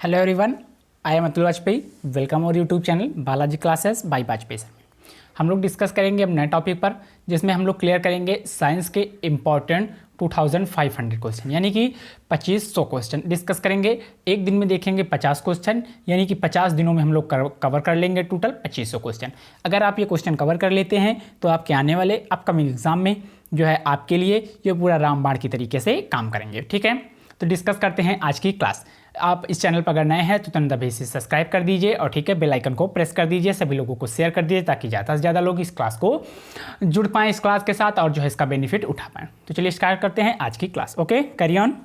Hello everyone, I am Atul Vajpayee. Welcome our YouTube channel Balaji classes by Vajpayee sir. हम लोग discuss करेंगे अब नए टॉपिक पर, जिसमें हम लोग क्लियर करेंगे साइंस के इम्पॉर्टेंट 2500 क्वेश्चन, यानी कि 2500 क्वेश्चन डिस्कस करेंगे। एक दिन में देखेंगे 50 क्वेश्चन, यानी कि 50 दिनों में हम लोग कवर कर लेंगे टोटल 2500 क्वेश्चन। अगर आप ये क्वेश्चन कवर कर लेते हैं तो आपके आने वाले अपकमिंग एग्जाम में जो है आपके लिए ये पूरा रामबाण की तरीके से काम करेंगे। ठीक है, तो डिस्कस करते हैं आज की क्लास। आप इस चैनल पर अगर नए हैं तो तुरंत अभी इसे सब्सक्राइब कर दीजिए और ठीक है बेल आइकन को प्रेस कर दीजिए, सभी लोगों को शेयर कर दीजिए ताकि ज़्यादा से ज़्यादा लोग इस क्लास को जुड़ पाएँ इस क्लास के साथ और जो है इसका बेनिफिट उठा पाएँ। तो चलिए स्टार्ट करते हैं आज की क्लास। Okay, carry on.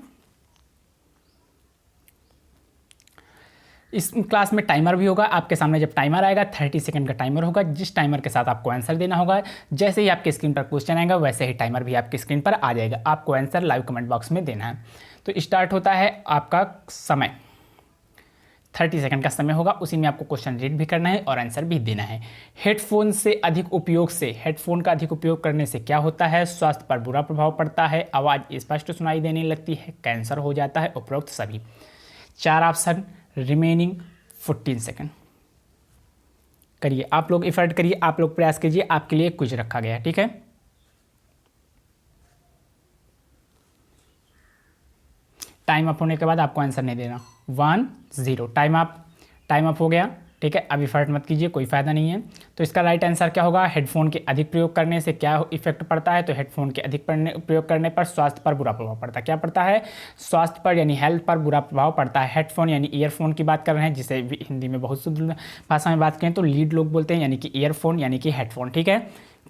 इस क्लास में टाइमर भी होगा आपके सामने। जब टाइमर आएगा 30 सेकंड का टाइमर होगा, जिस टाइमर के साथ आपको आंसर देना होगा। जैसे ही आपके स्क्रीन पर क्वेश्चन आएगा वैसे ही टाइमर भी आपकी स्क्रीन पर आ जाएगा। आपको आंसर लाइव कमेंट बॉक्स में देना है। तो स्टार्ट होता है आपका समय, 30 सेकंड का समय होगा, उसी में आपको क्वेश्चन रीड भी करना है और आंसर भी देना है। हेडफोन का अधिक उपयोग करने से क्या होता है? स्वास्थ्य पर बुरा प्रभाव पड़ता है, आवाज़ स्पष्ट सुनाई देने लगती है, कैंसर हो जाता है, उपरोक्त सभी। 4 ऑप्शन रिमेनिंग 14 सेकंड। करिए, आप लोग एफर्ट करिए, आप लोग प्रयास कीजिए, आपके लिए कुछ रखा गया है। ठीक है, टाइम अप होने के बाद आपको आंसर नहीं देना। 1 0 टाइम अप हो गया। ठीक है, अब इफर्ट मत कीजिए, कोई फ़ायदा नहीं है। तो इसका राइट आंसर क्या होगा? हेडफोन के अधिक प्रयोग करने से क्या इफेक्ट पड़ता है? तो हेडफोन के अधिक प्रयोग करने पर स्वास्थ्य पर बुरा प्रभाव पड़ता है। क्या पड़ता है? स्वास्थ्य पर यानी हेल्थ पर बुरा प्रभाव पड़ता है। हेडफोन यानी ईयरफोन की बात कर रहे हैं, जिसे हिंदी में बहुत शुद्ध भाषा में बात करें तो लीड लोग बोलते हैं, यानी कि ईयरफोन यानी कि हेडफोन। ठीक है,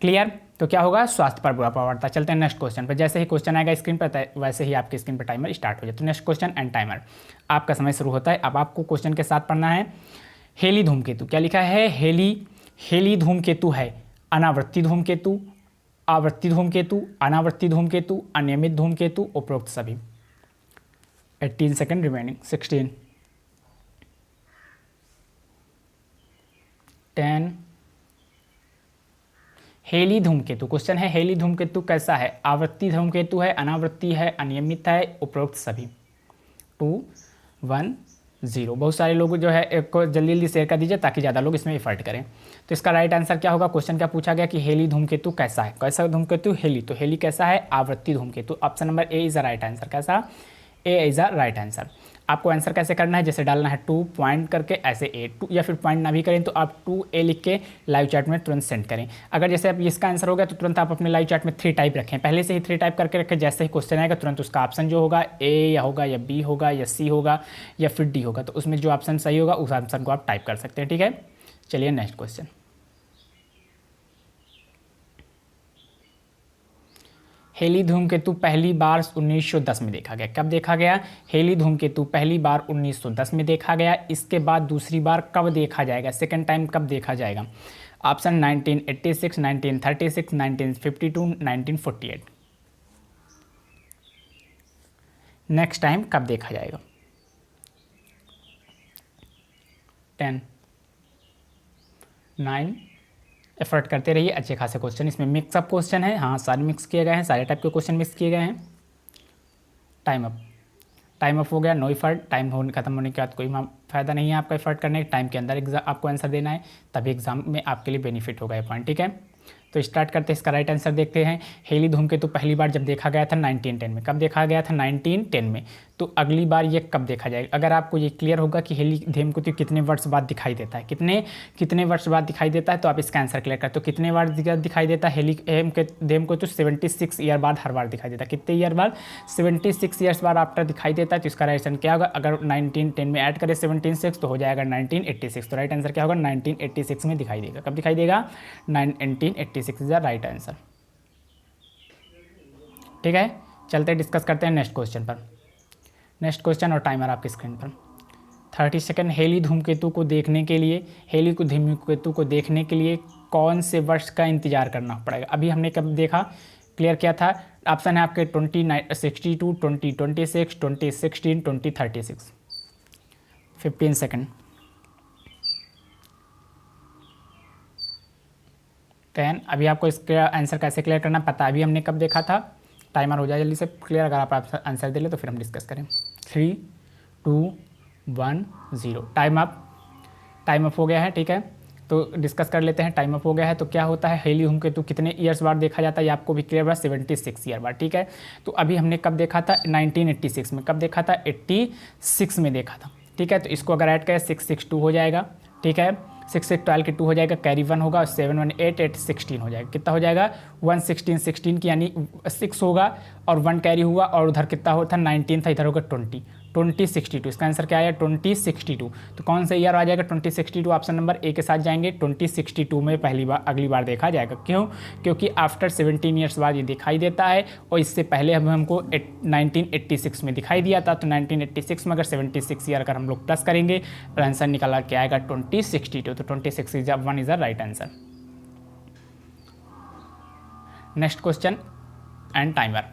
क्लियर? तो क्या होगा? स्वास्थ्य पर बुरा प्रभाव पड़ता है। चलते हैं नेक्स्ट क्वेश्चन पर। जैसे ही क्वेश्चन आएगा स्क्रीन पर वैसे ही आपकी स्क्रीन पर टाइमर स्टार्ट हो जाए। तो नेक्स्ट क्वेश्चन एंड टाइमर, आपका समय शुरू होता है। अब आपको क्वेश्चन के साथ पढ़ना है। हेली धूमकेतु, क्या लिखा है? हेली धूमकेतु है अनावर्ती धूमकेतु, आवर्ती धूमकेतु, अनावर्ती धूमकेतु, अनियमित धूमकेतु, उपरोक्त सभी। 18 सेकंड रिमेनिंग। 16 10। हेली धूमकेतु क्वेश्चन है, हेली धूमकेतु कैसा है? आवर्ती धूमकेतु है, अनावर्ती है, अनियमित है, उपरोक्त सभी। 2 1 0। बहुत सारे लोग जो है एक को जल्दी जल्दी शेयर कर दीजिए ताकि ज़्यादा लोग इसमें एफर्ट करें। तो इसका राइट आंसर क्या होगा? क्वेश्चन क्या पूछा गया कि हेली धूमकेतु कैसा है? कैसा धूमकेतु? हेली। तो हेली कैसा है? आवर्ती धूमकेतु। Option number A is the right answer. कैसा? A is the right answer. आपको आंसर कैसे करना है? जैसे डालना है 2 पॉइंट करके ऐसे ए 2, या फिर पॉइंट ना भी करें तो आप 2A लिख के लाइव चैट में तुरंत सेंड करें। अगर जैसे अब इसका आंसर हो गया तो तुरंत आप अपने लाइव चैट में 3 टाइप रखें, पहले से ही 3 टाइप करके रखें। जैसे ही क्वेश्चन आएगा तुरंत उसका ऑप्शन जो होगा ए या होगा या बी होगा या सी होगा या फिर डी होगा, तो उसमें जो ऑप्शन सही होगा उस ऑप्शन को आप टाइप कर सकते हैं। ठीक है, चलिए नेक्स्ट क्वेश्चन। हेली धूमकेतु पहली बार 1910 में देखा गया। कब देखा गया? हेली धूमकेतु पहली बार 1910 में देखा गया। इसके बाद दूसरी बार कब देखा जाएगा? सेकेंड टाइम कब देखा जाएगा? ऑप्शन 1986, 1936, 1952, 1948। नेक्स्ट टाइम कब देखा जाएगा? 10 9। एफर्ट करते रहिए, अच्छे खासे क्वेश्चन इसमें मिक्सअप क्वेश्चन है। हाँ, सारे मिक्स किए गए हैं, सारे टाइप के क्वेश्चन मिक्स किए गए हैं। टाइम अप हो गया। No effort. टाइम खत्म होने के बाद कोई फायदा नहीं है आपका एफर्ट करने। टाइम के अंदर एग्जाम आपको आंसर देना है, तभी एग्जाम में आपके लिए बेनिफिट होगा ये पॉइंट। ठीक है, तो स्टार्ट करते हैं। इसका राइट आंसर देखते हैं। हेली धूमकेतु पहली बार जब देखा गया था 1910 में। कब देखा गया था? 1910 में। तो अगली बार ये कब देखा जाएगा? अगर आपको ये क्लियर होगा कि हेली धूमकेतु कितने वर्ष बाद दिखाई देता है, कितने वर्ष बाद दिखाई देता है, तो आप इसका आंसर क्लियर कर। तो कितने बार दिखाई देता है हेली धूमकेतु? 76 ईयर बाद हर बार दिखाई देता है। कितने ईयर बाद? 76 ईयर्स बाद आफ्टर दिखाई देता है। तो इसका राइट आंसर क्या होगा? अगर 1910 में ऐड करें 76 तो हो जाएगा 1986। तो राइट आंसर क्या होगा? 1986 में दिखाई देगा। कब दिखाई देगा? 1986 इज द राइट आंसर। ठीक है, चलते डिस्कस करते हैं नेक्स्ट क्वेश्चन पर। नेक्स्ट क्वेश्चन और टाइमर आपकी स्क्रीन पर। 30 सेकंड। हेली धूमकेतु को देखने के लिए कौन से वर्ष का इंतजार करना पड़ेगा? अभी हमने कब देखा, क्लियर किया था। ऑप्शन है आपके 2062, 2026, 2016, 2036। 15 सेकंड। 10। अभी आपको इसका आंसर कैसे क्लियर करना पता है, अभी हमने कब देखा था। टाइमर हो जाए जल्दी से क्लियर। अगर आप आंसर दे ले तो फिर हम डिस्कस करें। 3 2 1 0। टाइम अप हो गया है, ठीक है। तो डिस्कस कर लेते हैं। टाइम अप हो गया है तो क्या होता है, हेली धूमकेतु कितने ईयर्स बाद देखा जाता है, ये आपको भी क्लियर हुआ, 76 ईयर बाद, ठीक है। तो अभी हमने कब देखा था, 1986 में। कब देखा था, 86 में देखा था, ठीक है। तो इसको अगर ऐड करें 6 6 2 हो जाएगा, ठीक है। 6 से 12 के 2 हो जाएगा, कैरी 1 होगा, 7 1 8 8 16 हो जाएगा। कितना हो जाएगा, 116 16 की यानी 6 होगा और 1 कैरी हुआ, और उधर कितना होता 19 था, इधर होगा 20 62। इसका आंसर क्या आया, 2062। तो कौन सा ईयर आ जाएगा, 2062। ऑप्शन नंबर ए के साथ जाएंगे। 2062 में पहली बार, अगली बार देखा जाएगा। क्यों, क्योंकि आफ्टर 17 ईयर्स बाद ये दिखाई देता है, और इससे पहले हमको 1986 में दिखाई दिया था। तो 1986 में अगर 76 ईयर अगर हम लोग प्लस करेंगे तो आंसर निकाला क्या आएगा, 2062। तो 26 is 1 is the right answer. Next question and timer.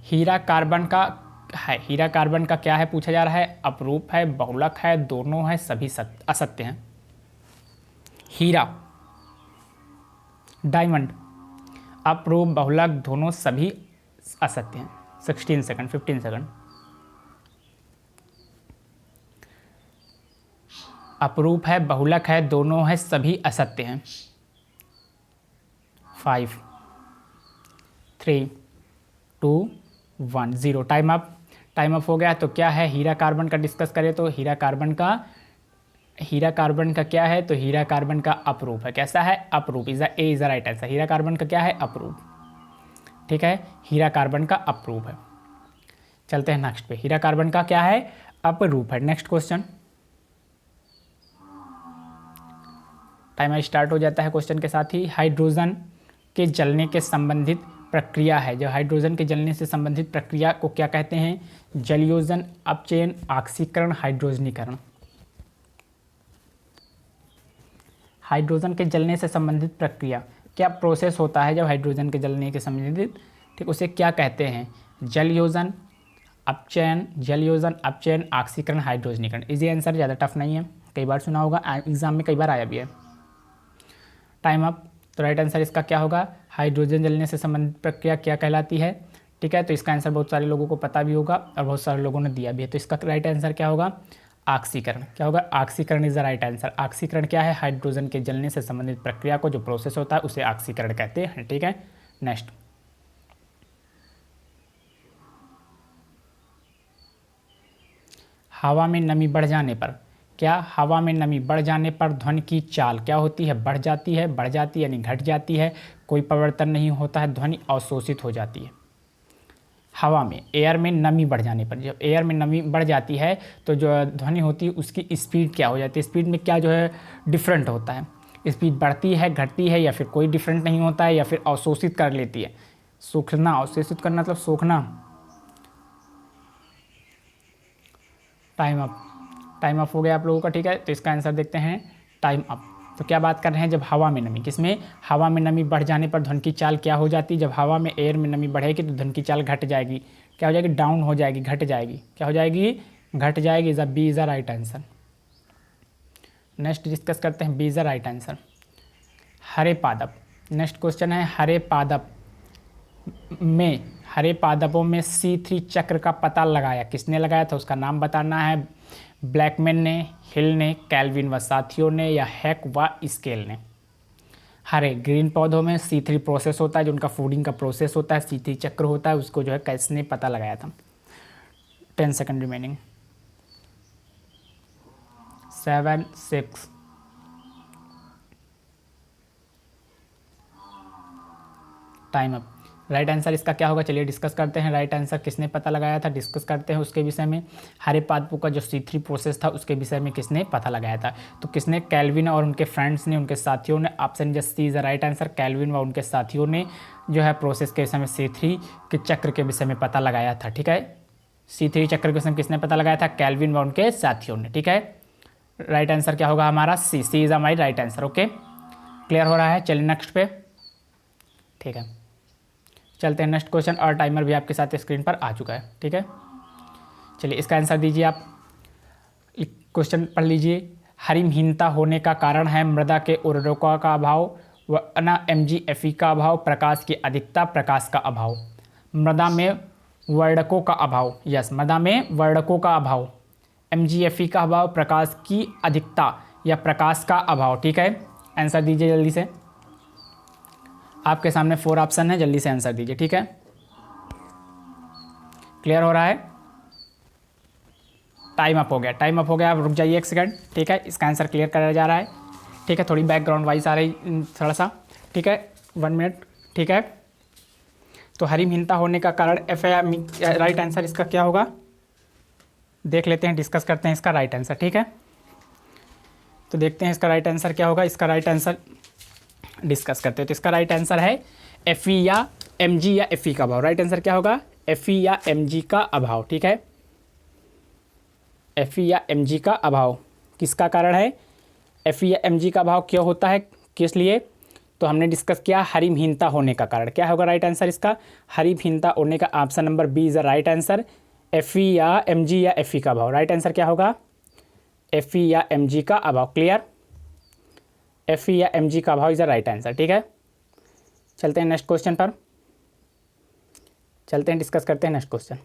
हीरा कार्बन का है, हीरा कार्बन का क्या है पूछा जा रहा है, अपरूप है, बहुलक है, दोनों है, सभी असत्य हैं। हीरा, डायमंड, अपरूप, बहुलक, दोनों सभी असत्य हैं। 16 सेकंड, 15 सेकंड। अपरूप है, बहुलक है, दोनों है, सभी असत्य हैं। 5 3 2 1 0। टाइम अप हो गया। तो क्या है, हीरा कार्बन का डिस्कस करें तो हीरा कार्बन का क्या है, तो हीरा कार्बन का अपरूप है। कैसा है, अपरूप। Is A is the right answer. हीरा कार्बन का क्या है, अपरूप, ठीक है। हीरा कार्बन का अपरूप है। चलते हैं नेक्स्ट पे। हीरा कार्बन का क्या है, अपरूप है। Next question. टाइमर स्टार्ट हो जाता है क्वेश्चन के साथ ही। हाइड्रोजन के जलने के संबंधित प्रक्रिया है, जो हाइड्रोजन के जलने से संबंधित प्रक्रिया को क्या कहते हैं, जलयोजन, अपचयन, ऑक्सीकरण, हाइड्रोजनीकरण। हाइड्रोजन के जलने से संबंधित प्रक्रिया, क्या प्रोसेस होता है जब हाइड्रोजन के जलने के संबंधित, ठीक, उसे क्या कहते हैं, जलयोजन, अपचयन, ऑक्सीकरण, हाइड्रोजनीकरण। इजी आंसर, ज़्यादा टफ नहीं है, कई बार सुना होगा, एग्जाम में कई बार आया भी है। Time up. तो राइट आंसर इसका क्या होगा, हाइड्रोजन जलने से संबंधित प्रक्रिया क्या कहलाती है, ठीक है। तो इसका आंसर बहुत सारे लोगों को पता भी होगा और बहुत सारे लोगों ने दिया भी है। तो इसका राइट आंसर क्या होगा, ऑक्सीकरण। क्या होगा, ऑक्सीकरण इज द राइट आंसर। ऑक्सीकरण क्या है, हाइड्रोजन के जलने से संबंधित प्रक्रिया को जो प्रोसेस होता है उसे ऑक्सीकरण कहते हैं, ठीक है। नेक्स्ट। हवा में नमी बढ़ जाने पर, क्या हवा में नमी बढ़ जाने पर ध्वनि की चाल क्या होती है, बढ़ जाती है यानी घट जाती है, कोई परिवर्तन नहीं होता है, ध्वनि अवशोषित हो जाती है। हवा में, एयर में नमी बढ़ जाने पर, जब एयर में नमी बढ़ जाती है तो जो ध्वनि होती है उसकी स्पीड क्या हो जाती है, स्पीड में क्या जो है डिफरेंट होता है, स्पीड बढ़ती है, घटती है, या फिर कोई डिफरेंट नहीं होता है, या फिर अवशोषित कर लेती है। सूखना, अवशोषित करना मतलब सूखना। टाइम अप हो गया आप लोगों का, ठीक है। तो इसका आंसर देखते हैं, टाइम अप। तो क्या बात कर रहे हैं, जब हवा में नमी, किसमें, हवा में नमी बढ़ जाने पर ध्वनि की चाल क्या हो जाती है, जब हवा में, एयर में नमी बढ़ेगी तो ध्वनि की चाल घट जाएगी, क्या हो जाएगी, डाउन हो जाएगी, घट जाएगी, क्या हो जाएगी, घट जाएगी। Is B is the right answer. Next discuss करते हैं, B is the right answer. हरे पादप। नेक्स्ट क्वेश्चन है, हरे पादपों में C3 चक्र का पता लगाया, किसने लगाया था, उसका नाम बताना है। ब्लैकमैन ने, हिल ने, कैल्विन व साथियों ने, या हैक व स्केल ने। हरे ग्रीन पौधों में C3 प्रोसेस होता है, जो उनका फूडिंग का प्रोसेस होता है, C3 चक्र होता है, उसको जो है किसने पता लगाया था। 10 second remaining. 7 6 time up. Right answer इसका क्या होगा, चलिए डिस्कस करते हैं। राइट आंसर किसने पता लगाया था, डिस्कस करते हैं उसके विषय में। हरे पादपों का जो C3 प्रोसेस था उसके विषय में किसने पता लगाया था, तो किसने, कैल्विन और उनके फ्रेंड्स ने, उनके साथियों ने। Option just C is the right answer. Calvin व उनके साथियों ने जो है प्रोसेस के विषय में C3 के चक्र के विषय में पता लगाया था, ठीक है। C3 चक्र के विषय में किसने पता लगाया था, कैल्विन व उनके साथियों ने, ठीक है। राइट आंसर क्या होगा हमारा, C is my right answer. Okay, clear हो रहा है। चलिए नेक्स्ट पे, ठीक है, चलते हैं नेक्स्ट क्वेश्चन। और टाइमर भी आपके साथ स्क्रीन पर आ चुका है, ठीक है। चलिए इसका आंसर दीजिए आप। क्वेश्चन पढ़ लीजिए। हरिमहीनता होने का कारण है मृदा के उर्वरकों का अभाव व MgFe का अभाव, प्रकाश की अधिकता, प्रकाश का अभाव। मृदा में वर्णकों का अभाव, यस, मृदा में वर्णकों का अभाव, MgFe का अभाव, प्रकाश की अधिकता या प्रकाश का अभाव। ठीक है, आंसर दीजिए जल्दी से, आपके सामने 4 ऑप्शन है, जल्दी से आंसर दीजिए। ठीक है, क्लियर हो रहा है? टाइम अप हो गया, टाइम अप हो गया। आप रुक जाइए 1 सेकंड। ठीक है, इसका आंसर क्लियर कराया जा रहा है। ठीक है, थोड़ी बैकग्राउंड वाइज आ रही थोड़ा सा। ठीक है, 1 मिनट। ठीक है, तो हरिमहीनता होने का कारण राइट आंसर इसका क्या होगा, देख लेते हैं, डिस्कस करते हैं इसका राइट आंसर। ठीक है, तो देखते हैं इसका राइट आंसर क्या होगा। इसका राइट आंसर डिस्कस करते हैं। तो इसका राइट आंसर है Fe या Mg या Fe का अभाव। राइट आंसर क्या होगा, Fe या Mg का अभाव। ठीक है, Fe या Mg का अभाव किसका कारण है, Fe या Mg का अभाव क्यों होता है, किस लिए, तो हमने डिस्कस किया हरिमहीनता होने का कारण। क्या होगा राइट आंसर इसका, हरिमहीनता होने का। Option number B is the right answer, Fe या Mg या Fe का अभाव। राइट आंसर क्या होगा, Fe या Mg का अभाव। क्लियर, Fe या Mg का अभाव इज द राइट आंसर। ठीक है, चलते हैं नेक्स्ट क्वेश्चन पर, चलते हैं, डिस्कस करते हैं नेक्स्ट क्वेश्चन।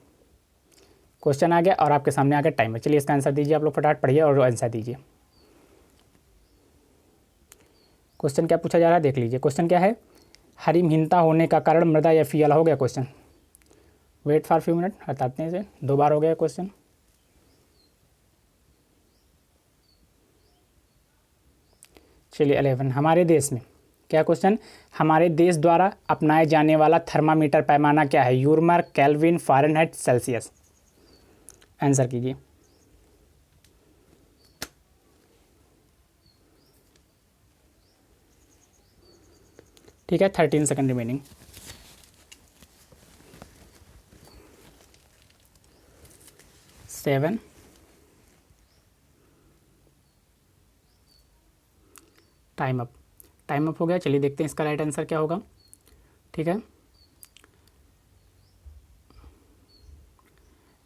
क्वेश्चन आ गया और आपके सामने आ गया टाइमर। चलिए इसका आंसर दीजिए, आप लोग फटाफट पढ़िए और आंसर दीजिए। क्वेश्चन क्या पूछा जा रहा है देख लीजिए। क्वेश्चन क्या है, हरिमहीनता होने का कारण मृदा या Fe वाला हो गया question. Wait for few minute, हटाते हैं इसे, 2 बार हो गया क्वेश्चन। चलिए 11, हमारे देश में क्या क्वेश्चन, हमारे देश द्वारा अपनाए जाने वाला थर्मामीटर पैमाना क्या है, यूरमर, केल्विन, फ़ारेनहाइट, सेल्सियस। आंसर कीजिए। ठीक है, 13 second remaining. Seven, time up, time up हो गया। चलिए देखते हैं इसका राइट आंसर क्या होगा। ठीक है,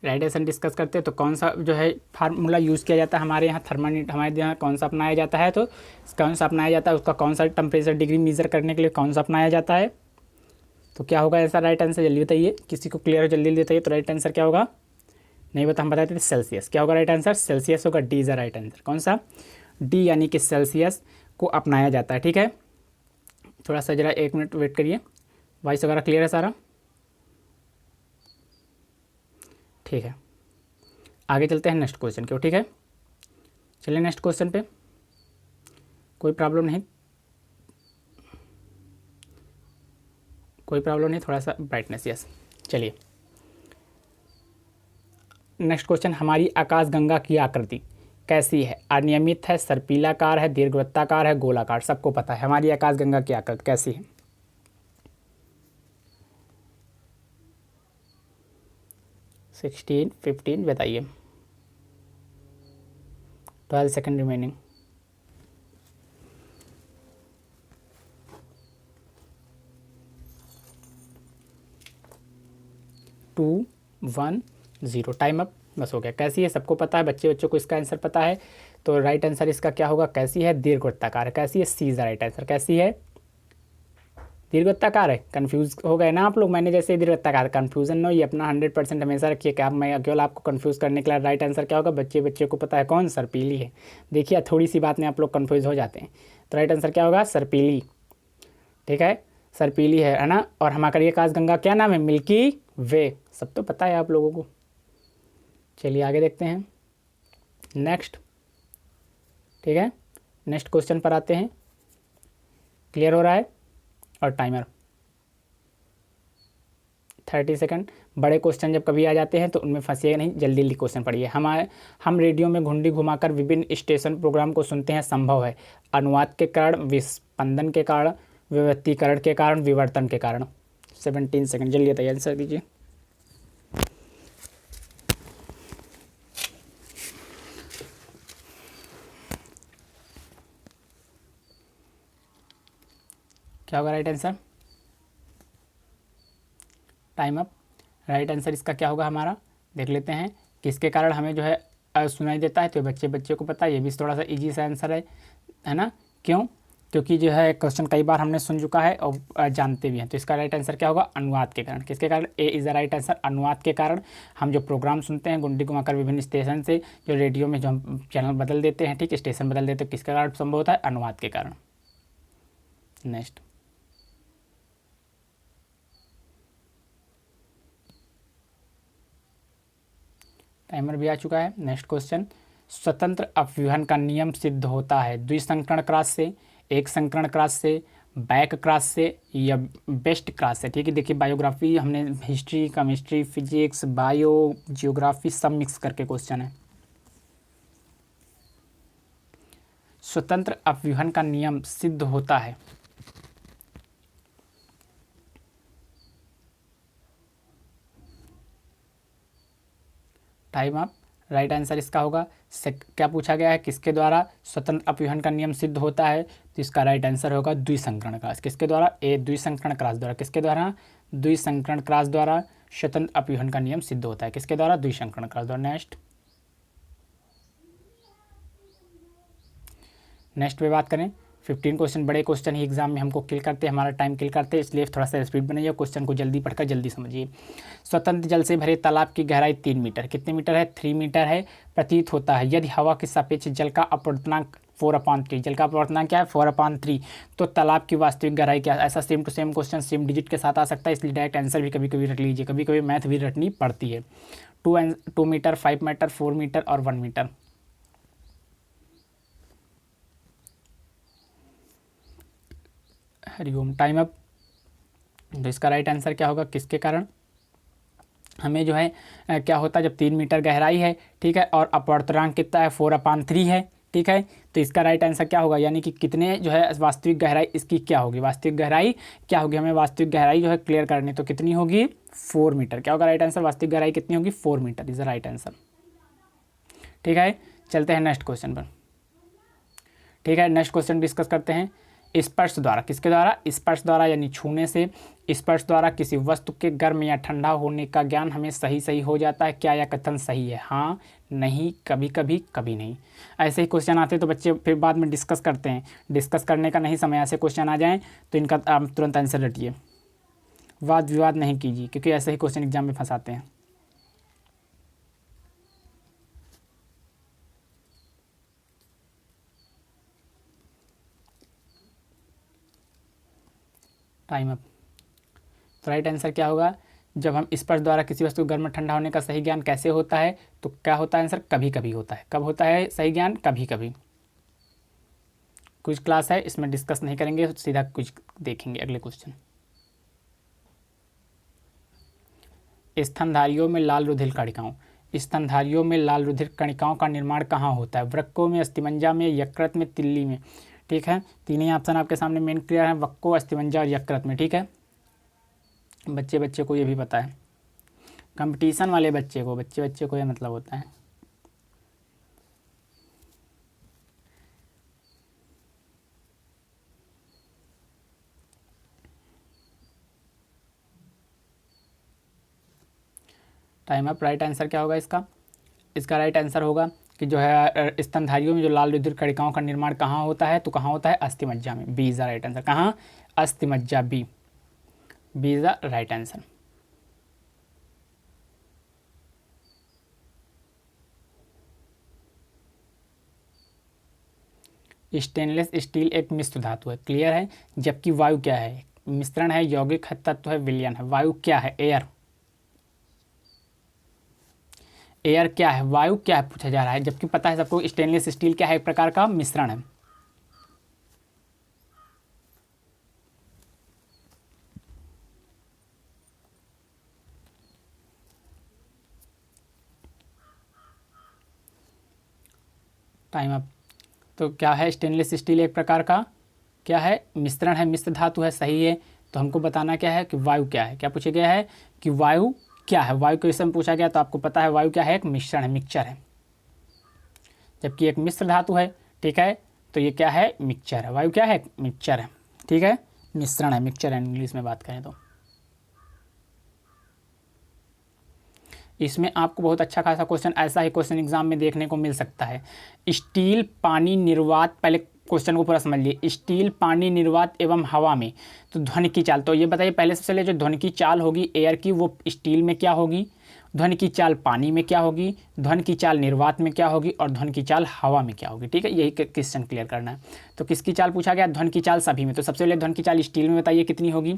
राइट आंसर डिस्कस करते हैं। तो कौन सा जो है फार्मूला यूज़ किया जाता है हमारे यहाँ, थर्मामीटर हमारे यहाँ कौन सा अपनाया जाता है, तो कौन सा अपनाया जाता है, उसका कौन सा टेम्परेचर डिग्री मेज़र करने के लिए कौन सा अपनाया जाता है, तो क्या होगा ऐसा राइट आंसर, जल्दी बताइए, किसी को क्लियर हो जल्दी बताइए। तो राइट आंसर क्या होगा, नहीं बता, हम बताते थे सेल्सियस। क्या होगा राइट आंसर, सेल्सियस होगा। D is the right answer. कौन सा, डी, यानी कि सेल्सियस को अपनाया जाता है। ठीक है, थोड़ा सा जरा 1 मिनट वेट करिए, वॉइस वगैरह क्लियर है सारा। ठीक है, आगे चलते हैं नेक्स्ट क्वेश्चन क्यों। ठीक है, चलिए नेक्स्ट क्वेश्चन पे, कोई प्रॉब्लम नहीं, कोई प्रॉब्लम नहीं, थोड़ा सा ब्राइटनेस, यस। चलिए नेक्स्ट क्वेश्चन, हमारी आकाशगंगा की आकृति कैसी है, अनियमित है, सर्पिलाकार है, दीर्घवृत्ताकार है, गोलाकार। सबको पता है हमारी आकाशगंगा की आकृति कैसी है। 16, 15 बताइए, 12 सेकंड रिमेनिंग। 2, 1, 0, टाइम अप, बस हो गया। कैसी है सबको पता है, बच्चों को इसका आंसर पता है। तो राइट आंसर इसका क्या होगा, कैसी है, दीर्घवृत्ताकार। कैसी है, सी इज द राइट आंसर। कैसी है, दीर्घवृत्ताकार है। कंफ्यूज हो गए ना आप लोग, मैंने जैसे दीर्घवृत्ताकार, कंफ्यूजन नो, ये अपना 100% हमेशा रखिए कि आप, मैं केवल आपको कंफ्यूज करने के लिए। राइट आंसर क्या होगा, बच्चे को पता है कौन, सर्पीली है। देखिए थोड़ी सी बात में आप लोग कंफ्यूज हो जाते हैं। तो राइट आंसर क्या होगा, सर्पीली। ठीक है, सर्पीली है ना। और हमारी आकाशगंगा क्या नाम है, मिल्की वे, सब तो पता है आप लोगों को। चलिए आगे देखते हैं नेक्स्ट। ठीक है, नेक्स्ट क्वेश्चन पर आते हैं। क्लियर हो रहा है, और टाइमर 30 सेकंड। बड़े क्वेश्चन जब कभी आ जाते हैं तो उनमें फंसिएगा नहीं, जल्दी जल्दी क्वेश्चन पढ़िए। हम रेडियो में घुंडी घुमाकर विभिन्न स्टेशन प्रोग्राम को सुनते हैं, संभव है अनुवाद के कारण, विस्पंदन के कारण, विवर्तीकरण के कारण, विवर्तन के कारण। 17 सेकंड, जल्दी बताइए, आंसर दीजिए। क्या होगा right answer, time up. Right answer इसका क्या होगा हमारा, देख लेते हैं किसके कारण हमें जो है सुनाई देता है। तो बच्चे को पता है, ये भी थोड़ा सा इजी सा आंसर है ना। क्यों, क्योंकि जो है क्वेश्चन कई बार हमने सुन चुका है और जानते भी हैं। तो इसका राइट आंसर क्या होगा? अनुवाद के कारण। किसके कारण? ए इज़ द राइट आंसर, अनुवाद के कारण। हम जो प्रोग्राम सुनते हैं गुंडी घुमाकर विभिन्न स्टेशन से, जो रेडियो में जो हम चैनल बदल देते हैं, ठीक, स्टेशन बदल देते हैं, किसके कारण संभव होता है? अनुवाद के कारण। नेक्स्ट, टाइमर भी आ चुका है। नेक्स्ट क्वेश्चन, स्वतंत्र अपव्यूहन का नियम सिद्ध होता है द्विसंकरण क्रॉस से, एक संकरण क्रॉस से, बैक क्रॉस से या बेस्ट क्रॉस से। ठीक है, देखिए बायोग्राफी हमने history, chemistry, physics, bio, geography सब मिक्स करके क्वेश्चन है। स्वतंत्र अपव्यूहन का नियम सिद्ध होता है, टाइम अप। राइट आंसर इसका होगा क्या पूछा गया है? किसके द्वारा स्वतंत्र अपव्यूहन का नियम सिद्ध होता है? तो इसका राइट आंसर होगा द्विसंकरण क्रॉस। किसके द्वारा? ए द्विसंकरण क्रॉस द्वारा। किसके द्वारा? द्विसंकरण क्रॉस द्वारा स्वतंत्र अपव्यूहन का नियम सिद्ध होता है। किसके द्वारा? द्विसंकरण क्रॉस द्वारा। नेक्स्ट पे बात करें, 15 क्वेश्चन बड़े क्वेश्चन ही एग्जाम में हमको किल करते हैं, हमारा टाइम किल करते हैं, इसलिए थोड़ा सा स्पीड बनाइए, क्वेश्चन को जल्दी पढ़कर जल्दी समझिए। स्वतंत्र जल से भरे तालाब की गहराई 3 मीटर, कितने मीटर है? 3 मीटर है, प्रतीत होता है यदि हवा के सापेक्ष जल का अपवर्तनांक 4/3, जल का अपवर्तनांक क्या है? 4/3, तो तालाब की वास्तविक गहराई क्या है? ऐसा same to same question same digit के साथ आ सकता है, इसलिए डायरेक्ट आंसर भी कभी कभी रख लीजिए, कभी कभी मैथ भी रटनी पड़ती है। 2 मीटर, 5 मीटर, 4 मीटर और 1 मीटर। Hariom, time up. तो इसका राइट आंसर क्या होगा? किसके कारण? हमें जो है क्या होता है जब 3 मीटर गहराई है, ठीक है, और अपवर्तनांक कितना है? 4/3 है, ठीक है। तो इसका राइट आंसर क्या होगा? यानी कि कितने जो है वास्तविक गहराई इसकी क्या होगी? वास्तविक गहराई क्या होगी? हमें वास्तविक गहराई जो है क्लियर करनी, तो कितनी होगी? 4 मीटर। क्या होगा राइट आंसर? वास्तविक गहराई कितनी होगी? 4 metre is the right answer. ठीक है, चलते हैं नेक्स्ट क्वेश्चन पर। ठीक है, नेक्स्ट क्वेश्चन डिस्कस करते हैं। स्पर्श द्वारा, किसके द्वारा? स्पर्श द्वारा यानी छूने से, स्पर्श द्वारा किसी वस्तु के गर्म या ठंडा होने का ज्ञान हमें सही सही हो जाता है। क्या यह कथन सही है? हाँ, नहीं, कभी कभी, कभी नहीं। ऐसे ही क्वेश्चन आते तो बच्चे फिर बाद में डिस्कस करते हैं, डिस्कस करने का नहीं समय। ऐसे क्वेश्चन आ जाएँ तो इनका आप तुरंत आंसर रटिए, वाद विवाद नहीं कीजिए, क्योंकि ऐसे ही क्वेश्चन एग्जाम में फंसाते हैं। Time up. तो राइट आंसर क्या होगा? जब हम स्पर्श द्वारा किसी वस्तु को गर्म ठंडा होने का सही ज्ञान कैसे होता है? तो क्या होता है आंसर? कभी कभी होता है। कब होता है सही ज्ञान? कभी कभी। कुछ क्लास है, इसमें डिस्कस नहीं करेंगे, सीधा कुछ देखेंगे। अगले क्वेश्चन, स्तनधारियों में लाल रुधिर कणिकाओं, स्तनधारियों में लाल रुधिर कणिकाओं का निर्माण कहाँ होता है? वृक्कों में, अस्थिमज्जा में, यकृत में, तिल्ली में। ठीक है, तीन ही ऑप्शन आपके सामने मेन क्लियर है, वृक्कों, अस्थिमज्जा और यकृत में। ठीक है, बच्चे को ये भी पता है, कंपटीशन वाले बच्चे को ये मतलब होता है। Time up. राइट आंसर क्या होगा इसका? इसका राइट आंसर होगा कि जो है स्तनधारियों में जो लाल रुधिर कणिकाओं का निर्माण कहाँ होता है? तो कहाँ होता है? अस्थिमज्जा में। B is the right answer. कहाँ? अस्थिमज्जा, B is the right answer. Stainless steel एक मिश्र धातु है, क्लियर है। जबकि वायु क्या है? मिश्रण है, यौगिक है, तत्व है, विलयन है। वायु क्या है? एयर। एयर क्या है? वायु क्या है पूछा जा रहा है, जबकि पता है सबको स्टेनलेस स्टील क्या है? एक प्रकार का मिश्रण है। Time up. तो क्या है? स्टेनलेस स्टील एक प्रकार का क्या है? मिश्रण है, मिश्र धातु है, सही है। तो हमको बताना क्या है कि वायु क्या है। क्या पूछा गया है कि वायु क्या है? वायु के विषय में पूछा गया, तो आपको पता है वायु क्या है? एक मिश्रण है, मिक्सचर है। जबकि एक मिश्र धातु है, ठीक है, तो ये क्या है? मिक्सचर है। वायु क्या है? मिक्सचर है, ठीक है, मिश्रण है, मिक्सचर है इंग्लिश में बात करें तो। इसमें आपको बहुत अच्छा खासा क्वेश्चन, ऐसा ही क्वेश्चन एग्जाम में देखने को मिल सकता है। स्टील पानी निर्वात, पहले क्वेश्चन को पूरा समझिए। स्टील, पानी, निर्वात एवं हवा में तो ध्वनि की चाल, तो ये बताइए पहले सबसे पहले जो ध्वनि की चाल होगी एयर की वो स्टील में क्या होगी, ध्वनि की चाल पानी में क्या होगी, ध्वनि की चाल निर्वात में क्या होगी और ध्वनि की चाल हवा में क्या होगी। ठीक है, यही क्वेश्चन क्लियर करना है। तो किसकी चाल पूछा गया, ध्वनि की चाल सभी में। तो सबसे पहले ध्वनि की चाल स्टील में बताइए कितनी होगी।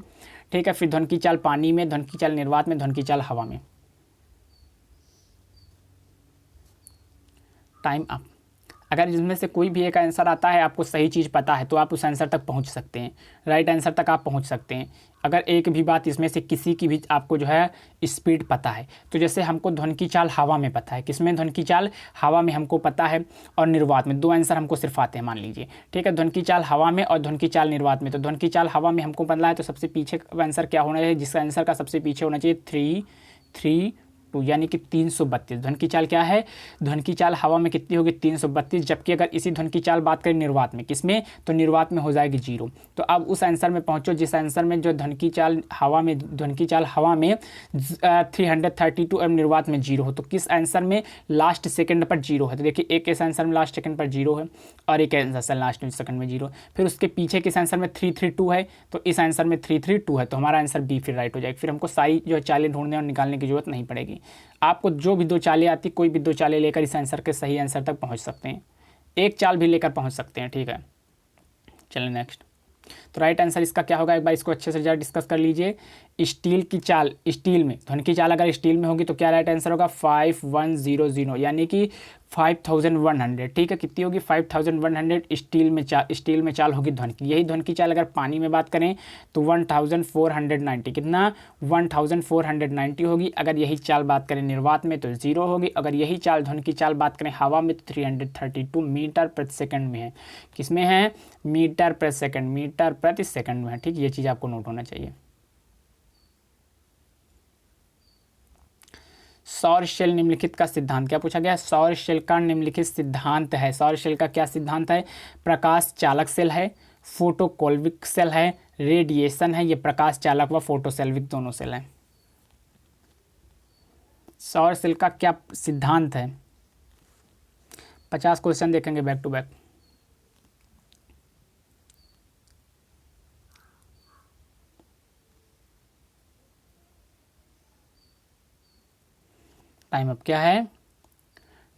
ठीक है, फिर ध्वनि की चाल पानी में, ध्वनि की चाल निर्वात में, ध्वनि की चाल हवा में। Time up. अगर इसमें से कोई भी एक आंसर आता है, आपको सही चीज़ पता है, तो आप उस आंसर तक पहुंच सकते हैं, राइट आंसर तक आप पहुंच सकते हैं। अगर एक भी बात इसमें से किसी की भी आपको जो है स्पीड पता है, तो जैसे हमको ध्वनि की चाल हवा में पता है, किसमें, ध्वनि की चाल हवा में हमको पता है, और निर्वात में, दो आंसर हमको सिर्फ आते हैं मान लीजिए। ठीक है, ध्वनि की चाल हवा में और ध्वनि की चाल निर्वात में। तो ध्वनि की चाल हवा में हमको पता है, तो सबसे पीछे आंसर क्या होना चाहिए, जिसका आंसर का सबसे पीछे होना चाहिए 332, यानी कि 332। ध्वनि की चाल क्या है, ध्वनि की चाल हवा में कितनी होगी, 332। जबकि अगर इसी ध्वनि की चाल बात करें निर्वात में, किसमें, तो निर्वात में हो जाएगी 0। तो अब उस आंसर में पहुंचो जिस आंसर में जो ध्वनि की चाल हवा में, ध्वनि की चाल हवा में 332 और निर्वात में 0 हो। तो किस आंसर में लास्ट सेकंड पर 0 है, तो देखिए एक इस आंसर में लास्ट सेकंड पर 0 है और एक आंसर लास्ट सेकंड में 0। फिर उसके पीछे किस आंसर में 332 है, तो इस आंसर में 332 है, तो हमारा आंसर बी फिर राइट हो जाएगा। फिर हमको सारी जो चालें ढूंढने और निकालने की जरूरत नहीं पड़ेगी। आपको जो भी दो चालें आती, कोई भी दो चालें लेकर इस आंसर के सही आंसर तक पहुंच सकते हैं, एक चाल भी लेकर पहुंच सकते हैं। ठीक है, चलिए नेक्स्ट। तो राइट आंसर इसका क्या होगा, एक बार इसको अच्छे से जरा डिस्कस कर लीजिए। स्टील की चाल, स्टील में ध्वनि की चाल अगर स्टील में होगी तो क्या राइट आंसर होगा, 5100, यानी कि 5100। ठीक है, कितनी होगी, 5100 स्टील में चाल होगी ध्वनि की। यही ध्वनि की चाल अगर पानी में बात करें तो 1490, कितना, 1490 होगी। अगर यही चाल बात करें निर्वात में तो 0 होगी। अगर यही चाल ध्वनि की चाल बात करें हवा में तो 332 मीटर प्रति सेकंड में है। किसमें है, मीटर प्रति सेकंड, मीटर प्रति सेकंड में है। ठीक, ये चीज़ आपको नोट होना चाहिए। सौर शेल निम्नलिखित का सिद्धांत, क्या पूछा गया, सौर शेल का निम्नलिखित सिद्धांत है। सौर शेल का क्या सिद्धांत है, प्रकाश चालक सेल है, फोटोकोल्विक सेल है, रेडिएशन है। ये प्रकाश चालक व फोटोसेल्विक दोनों सेल हैं। सौर सेल का क्या सिद्धांत है, 50 क्वेश्चन देखेंगे back to back. Time up. क्या है,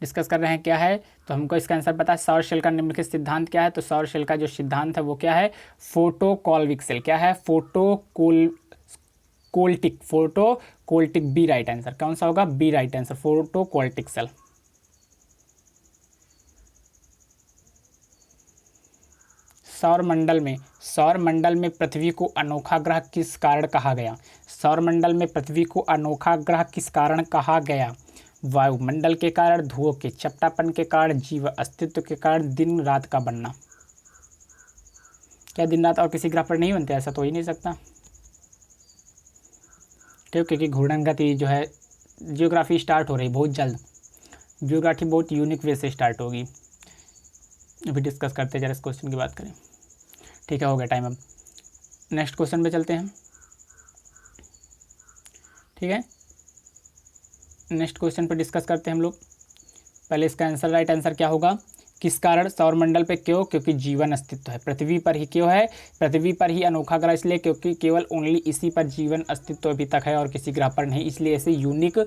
डिस्कस कर रहे हैं क्या है, तो हमको इसका आंसर पता है। सौर शेल का निम्नलिखित सिद्धांत क्या है, तो सौर शेल का जो सिद्धांत है वो क्या है, फोटोकोल्विक सेल। क्या है, फोटोकोल्टिक, बी राइट आंसर। कौन सा होगा, बी राइट आंसर, फोटोकोल्टिक सेल। सौर मंडल में पृथ्वी को अनोखा ग्रह किस कारण कहा गया, सौर मंडल में पृथ्वी को अनोखा ग्रह किस कारण कहा गया, वायुमंडल के कारण, धुओं के चपटापन के कारण, जीव अस्तित्व के कारण, दिन रात का बनना। क्या दिन रात और किसी ग्रह पर नहीं बनते, ऐसा तो हो ही नहीं सकता। ठीक, क्योंकि घूर्णन गति जो है, जियोग्राफी स्टार्ट हो रही बहुत जल्द, जियोग्राफी बहुत यूनिक वे से स्टार्ट होगी। अभी डिस्कस करते हैं, जरा इस क्वेश्चन की बात करें। ठीक है, हो गया टाइम। अब नेक्स्ट क्वेश्चन पे चलते हैं। ठीक है, नेक्स्ट क्वेश्चन पर डिस्कस करते हैं हम लोग। पहले इसका आंसर, राइट आंसर क्या होगा, किस कारण सौरमंडल पे, क्यों, क्योंकि जीवन अस्तित्व है पृथ्वी पर ही। क्यों है, पृथ्वी पर ही अनोखा ग्रह इसलिए क्योंकि केवल ओनली इसी पर जीवन अस्तित्व अभी तक है और किसी ग्रह पर नहीं, इसलिए इसे यूनिक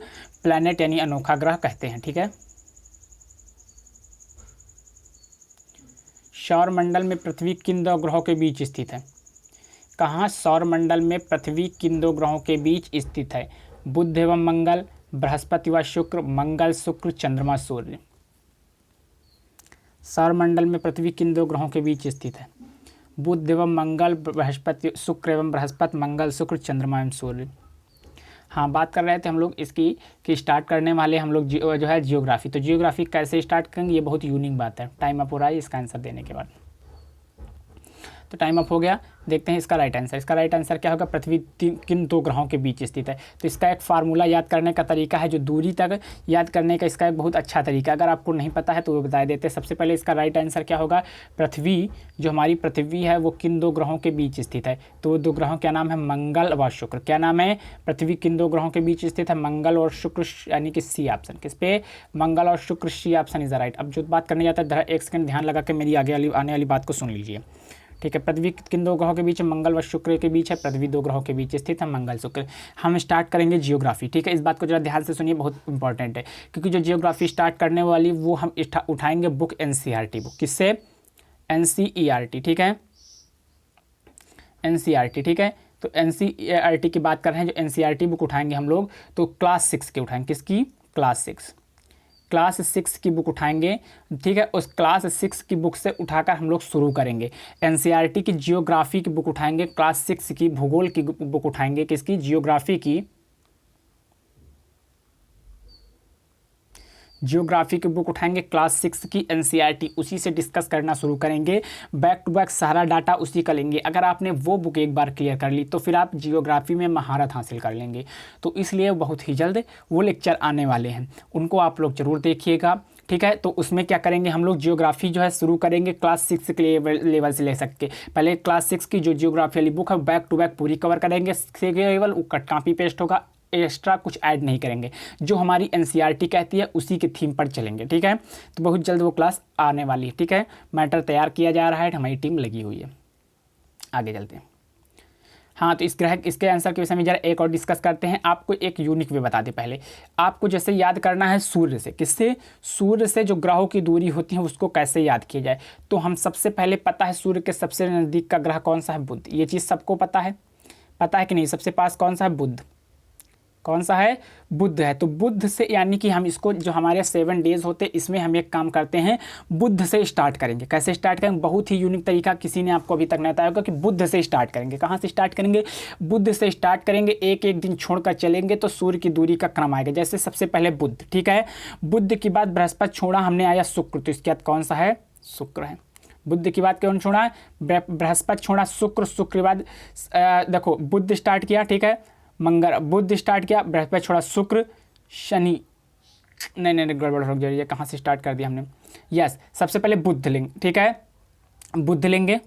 प्लैनेट यानी अनोखा ग्रह कहते हैं। ठीक है, सौरमंडल में पृथ्वी किन दो ग्रहों के बीच स्थित है, कहाँ, सौरमंडल में पृथ्वी किन दो ग्रहों के बीच स्थित है, बुध एवं मंगल, बृहस्पति व शुक्र, मंगल शुक्र, चंद्रमा सूर्य। सौरमंडल में पृथ्वी किन दो ग्रहों के बीच स्थित है, बुध एवं मंगल, बृहस्पति, शुक्र एवं बृहस्पति, मंगल शुक्र, चंद्रमा एवं सूर्य। हाँ, बात कर रहे थे हम लोग इसकी कि स्टार्ट करने वाले हम लोग जो है जियोग्राफी। तो जियोग्राफी कैसे स्टार्ट करेंगे, ये बहुत यूनिक बात है। टाइम अप हो रहा है इसका आंसर देने के बाद। तो टाइम अप हो गया। देखते हैं इसका राइट आंसर। इसका राइट आंसर क्या होगा, पृथ्वी किन दो ग्रहों के बीच स्थित है। तो इसका एक फार्मूला याद करने का तरीका है, जो दूरी तक याद करने का इसका एक बहुत अच्छा तरीका, अगर आपको नहीं पता है तो वो बता देते हैं। सबसे पहले इसका राइट आंसर क्या होगा, पृथ्वी, जो हमारी पृथ्वी है वो किन दो ग्रहों के बीच स्थित है। तो वो दो ग्रहों क्या नाम है, मंगल व शुक्र। क्या नाम है, पृथ्वी किन दो ग्रहों के बीच स्थित है, मंगल और शुक्र, यानी कि सी ऑप्शन। किस पे, मंगल और शुक्र, C option is the right. अब जो बात करने जाता है, एक सेकंड ध्यान लगा के मेरी आने वाली बात को सुन लीजिए, ठीक है। पृथ्वी किन दो ग्रहों के बीच है, मंगल व शुक्र के बीच है। पृथ्वी दो ग्रहों के बीच स्थित है, मंगल शुक्र। हम स्टार्ट करेंगे जियोग्राफी, ठीक है। इस बात को जरा ध्यान से सुनिए, बहुत इंपॉर्टेंट है, क्योंकि जो जियोग्राफी स्टार्ट करने वाली वो हम उठाएंगे बुक एनसीईआरटी बुक। किससे, एनसीईआरटी, ठीक है, एनसीईआरटी, ठीक है। तो एनसीईआरटी की बात कर रहे हैं, जो एनसीईआरटी बुक उठाएंगे हम लोग, तो क्लास 6 के उठाएंगे। किसकी, क्लास 6 की बुक उठाएंगे, ठीक है। उस क्लास 6 की बुक से उठाकर हम लोग शुरू करेंगे। एनसीईआरटी की जियोग्राफी की बुक उठाएंगे, क्लास 6 की भूगोल की बुक उठाएंगे, किसकी, जियोग्राफी की बुक उठाएंगे, क्लास 6 की एनसीईआरटी, उसी से डिस्कस करना शुरू करेंगे। बैक टू बैक सारा डाटा उसी का लेंगे। अगर आपने वो बुक एक बार क्लियर कर ली तो फिर आप जियोग्राफी में महारत हासिल कर लेंगे। तो इसलिए बहुत ही जल्द वो लेक्चर आने वाले हैं, उनको आप लोग ज़रूर देखिएगा, ठीक है। तो उसमें क्या करेंगे हम लोग, जियोग्राफी जो है शुरू करेंगे क्लास 6 के लेवल से ले सकते। पहले क्लास 6 की जो जियोग्राफी वाली बुक है बैक टू बैक पूरी कवर करेंगे, केवल वो कट कॉपी पेस्ट होगा, एक्स्ट्रा कुछ ऐड नहीं करेंगे। जो हमारी एनसीईआरटी कहती है उसी के थीम पर चलेंगे, ठीक है। तो बहुत जल्द वो क्लास आने वाली है, ठीक है। मैटर तैयार किया जा रहा है, हमारी टीम लगी हुई है। आगे चलते हैं। हाँ, तो इसके आंसर के विषय में जरा एक और डिस्कस करते हैं। आपको एक यूनिक वे बता दें पहले, आपको जैसे याद करना है सूर्य से। किससे, सूर्य से जो ग्रहों की दूरी होती है उसको कैसे याद किया जाए। तो हम सबसे पहले, पता है सूर्य के सबसे नज़दीक का ग्रह कौन सा है, बुध। ये चीज़ सबको पता है कि नहीं, सबसे पास कौन सा है, बुध। कौन सा है, बुध है। तो बुध से, यानी कि हम इसको, जो हमारे 7 डेज होते हैं इसमें हम एक काम करते हैं, बुध से स्टार्ट करेंगे। कैसे स्टार्ट करेंगे, बहुत ही यूनिक तरीका, किसी ने आपको अभी तक नहीं बताया होगा कि बुध से स्टार्ट करेंगे। कहाँ से स्टार्ट करेंगे, बुध से स्टार्ट करेंगे। एक एक दिन छोड़कर चलेंगे तो सूर्य की दूरी का क्रम आएगा। जैसे सबसे पहले बुध, ठीक है। बुध के बाद बृहस्पति छोड़ा हमने, आया शुक्र। तो इसके बाद कौन सा है, शुक्र है। बुध की बात कौन छोड़ा, बृहस्पति छोड़ा, शुक्र के बाद देखो बुध स्टार्ट किया, ठीक है, मंगल, बुध स्टार्ट किया, बृहस्पति छोड़ा, शुक्र, शनि, नहीं गड़बड़ हो गई, कहाँ से स्टार्ट कर दिया हमने। यस, सबसे पहले बुध लेंगे, ठीक है, बुध लेंगे,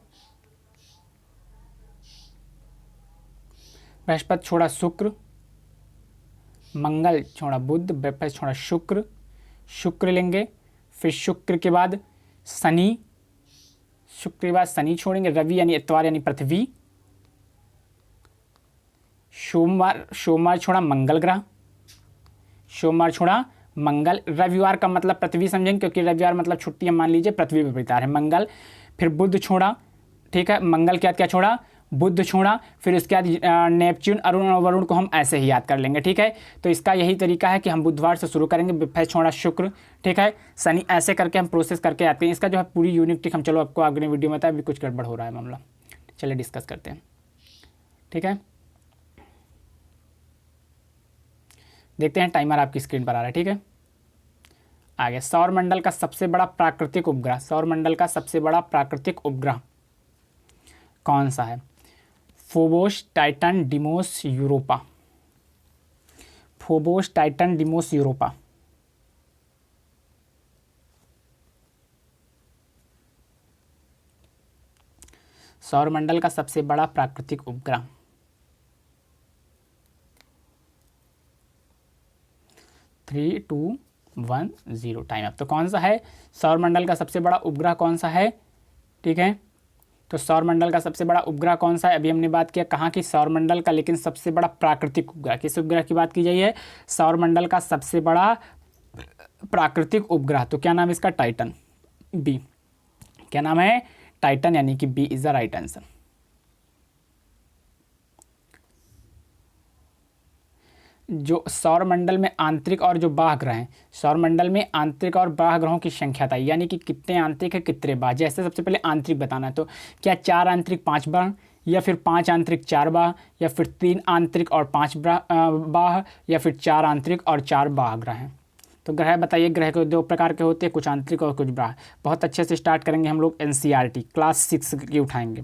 बृहस्पति छोड़ा शुक्र, मंगल छोड़ा बुध, बृहस्पति छोड़ा शुक्र लेंगे। फिर शुक्र के बाद शनि, शुक्र के बाद शनि छोड़ेंगे, रवि यानी इतवार यानी पृथ्वी, सोमवार छोड़ा मंगल ग्रह, सोमवार छोड़ा मंगल। रविवार का मतलब पृथ्वी समझेंगे, क्योंकि रविवार मतलब छुट्टी, मान लीजिए पृथ्वी पर बिता रहे मंगल। फिर बुध छोड़ा, ठीक है, मंगल के बाद क्या छोड़ा, बुध छोड़ा। फिर उसके बाद नेपच्यून, अरुण और वरुण को हम ऐसे ही याद कर लेंगे, ठीक है। तो इसका यही तरीका है कि हम बुधवार से शुरू करेंगे, बृहस्पति छोड़ा शुक्र, ठीक है, शनि, ऐसे करके हम प्रोसेस करके आते हैं। इसका जो है पूरी यूनिक ट्रिक हम चलो आपको अगले वीडियो में बताएं, अभी कुछ गड़बड़ हो रहा है मामला, चलिए डिस्कस करते हैं, ठीक है। देखते हैं, टाइमर आपकी स्क्रीन पर आ रहा है, ठीक है। आगे, सौरमंडल का सबसे बड़ा प्राकृतिक उपग्रह, सौरमंडल का सबसे बड़ा प्राकृतिक उपग्रह कौन सा है, Phobos, Titan, Deimos, Europa. Phobos, Titan, Deimos, Europa. सौरमंडल का सबसे बड़ा प्राकृतिक उपग्रह, 3, 2, 1, 0, टाइम अप। तो कौन सा है, सौरमंडल का सबसे बड़ा उपग्रह कौन सा है, ठीक है। तो सौरमंडल का सबसे बड़ा उपग्रह कौन सा है, अभी हमने बात किया कहाँ की, सौरमंडल का, लेकिन सबसे बड़ा प्राकृतिक उपग्रह, किस उपग्रह की बात की जाए है, सौरमंडल का सबसे बड़ा प्राकृतिक उपग्रह। तो क्या नाम है इसका, टाइटन, बी। क्या नाम है, टाइटन, यानी कि B is the right answer. जो सौरमंडल में आंतरिक और जो बाह्य ग्रह हैं, सौरमंडल में आंतरिक और बाह्य ग्रहों की संख्या था, यानी कि कितने आंतरिक है कितने बाह्य। जैसे सबसे पहले आंतरिक बताना है, तो क्या 4 आंतरिक 5 बाह्य, या फिर 5 आंतरिक 4 बाह्य, या फिर 3 आंतरिक और 5 बाह्य, या फिर 4 आंतरिक और 4 बाह्य ग्रह हैं। तो ग्रह बताइए, ग्रह के 2 प्रकार के होते हैं, कुछ आंतरिक और कुछ बाह्य। बहुत अच्छे से स्टार्ट करेंगे हम लोग एनसीईआरटी क्लास 6 की उठाएंगे,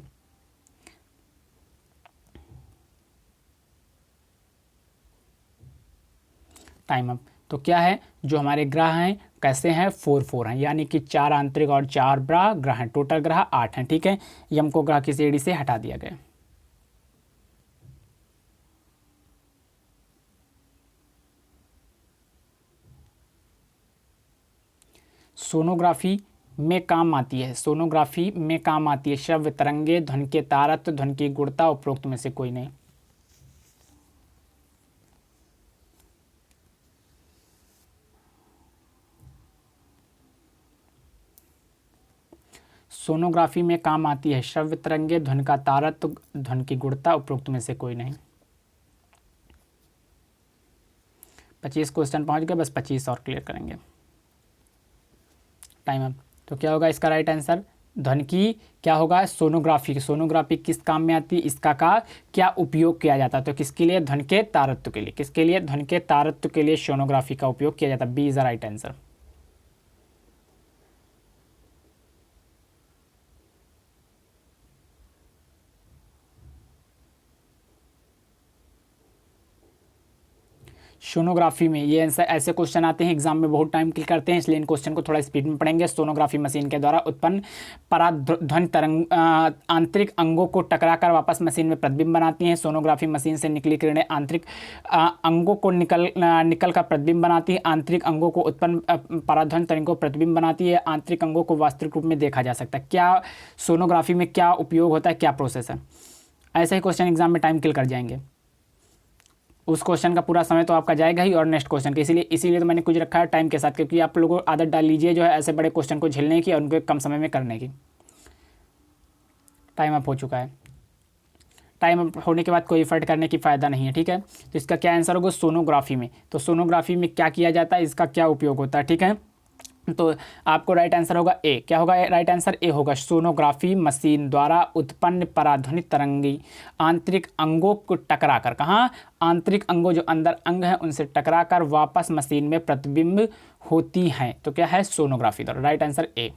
टाइम अप। तो क्या है, जो हमारे ग्रह हैं कैसे हैं, 4 4 हैं, यानी कि 4 आंतरिक और 4 ग्रह हैं, टोटल ग्रह 8 हैं। ठीक है, यम को ग्रह की श्रेणी से हटा दिया गया। सोनोग्राफी में काम आती है, सोनोग्राफी में काम आती है श्रव्य तरंगे, ध्वनि के तारतम्य, ध्वनि की गुणता, उपरोक्त में से कोई नहीं। सोनोग्राफी में काम आती है श्रव्य तरंगे, ध्वनि का तारतम्य, ध्वनि की गुणता, उपरोक्त में से कोई नहीं। 25 क्वेश्चन पहुंच गए, बस 25 और क्लियर करेंगे। Time up. तो क्या होगा इसका राइट आंसर, ध्वनि की क्या होगा, सोनोग्राफी। सोनोग्राफी किस काम में आती है, इसका का क्या उपयोग किया जाता है, तो किसके लिए, ध्वनि के तारतम्य के लिए। किसके लिए, ध्वनि के तारतम्य के लिए सोनोग्राफी का उपयोग किया जाता है। B is the right answer. Sonography में ये आंसर, ऐसे क्वेश्चन आते हैं एग्जाम में, बहुत टाइम क्लिक करते हैं, इसलिए इन क्वेश्चन को थोड़ा स्पीड में पढ़ेंगे। सोनोग्राफी मशीन के द्वारा उत्पन्न पराध्वनि तरंग आंतरिक अंगों को टकराकर वापस मशीन में प्रतिबिंब बनाती हैं। सोनोग्राफी मशीन से निकली किरणें आंतरिक अंगों को निकल कर प्रतिबिंब बनाती है। आंतरिक अंगों को उत्पन्न पराध्वनि तरंगों को प्रतिबिंब बनाती है। आंतरिक अंगों को वास्तविक रूप में देखा जा सकता है। क्या सोनोग्राफी में क्या उपयोग होता है, क्या प्रोसेस है, ऐसे ही क्वेश्चन एग्जाम में टाइम किल कर जाएंगे। उस क्वेश्चन का पूरा समय तो आपका जाएगा ही, और नेक्स्ट क्वेश्चन के, इसीलिए तो मैंने कुछ रखा है टाइम के साथ, क्योंकि आप लोगों को आदत डाल लीजिए जो है ऐसे बड़े क्वेश्चन को झेलने की और उनको कम समय में करने की। टाइम अप हो चुका है। टाइम अप होने के बाद कोई इफर्ट करने की फ़ायदा नहीं है। ठीक है, तो इसका क्या आंसर होगा, सोनोग्राफी में। तो सोनोग्राफी में क्या किया जाता है, इसका क्या उपयोग होता है। ठीक है, तो आपको राइट आंसर होगा ए। क्या होगा राइट आंसर, ए होगा। सोनोग्राफी मशीन द्वारा उत्पन्न पराध्वनि तरंगी आंतरिक अंगों को टकराकर, कहाँ, आंतरिक अंगों जो अंदर अंग हैं उनसे टकराकर वापस मशीन में प्रतिबिंब होती हैं। तो क्या है, सोनोग्राफी द्वारा। Right answer A.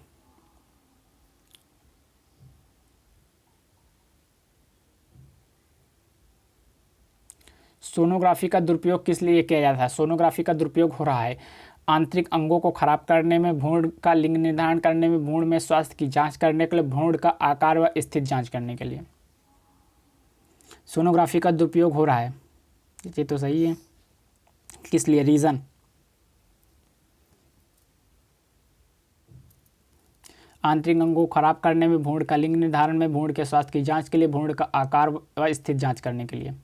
सोनोग्राफी का दुरुपयोग किस लिए किया जाता है, सोनोग्राफी का दुरुपयोग हो रहा है आंतरिक अंगों को खराब करने में, भ्रूण का लिंग निर्धारण करने में, भ्रूण में स्वास्थ्य की जांच करने के लिए, भ्रूण का आकार व स्थिति जांच करने के लिए सोनोग्राफी का दुरुपयोग हो रहा है। ये तो सही है, किस लिए, रीज़न, आंतरिक अंगों को खराब करने में, भ्रूण का लिंग निर्धारण में, भ्रूण के स्वास्थ्य की जांच के लिए, भ्रूण का आकार व स्थिति जांच करने के लिए।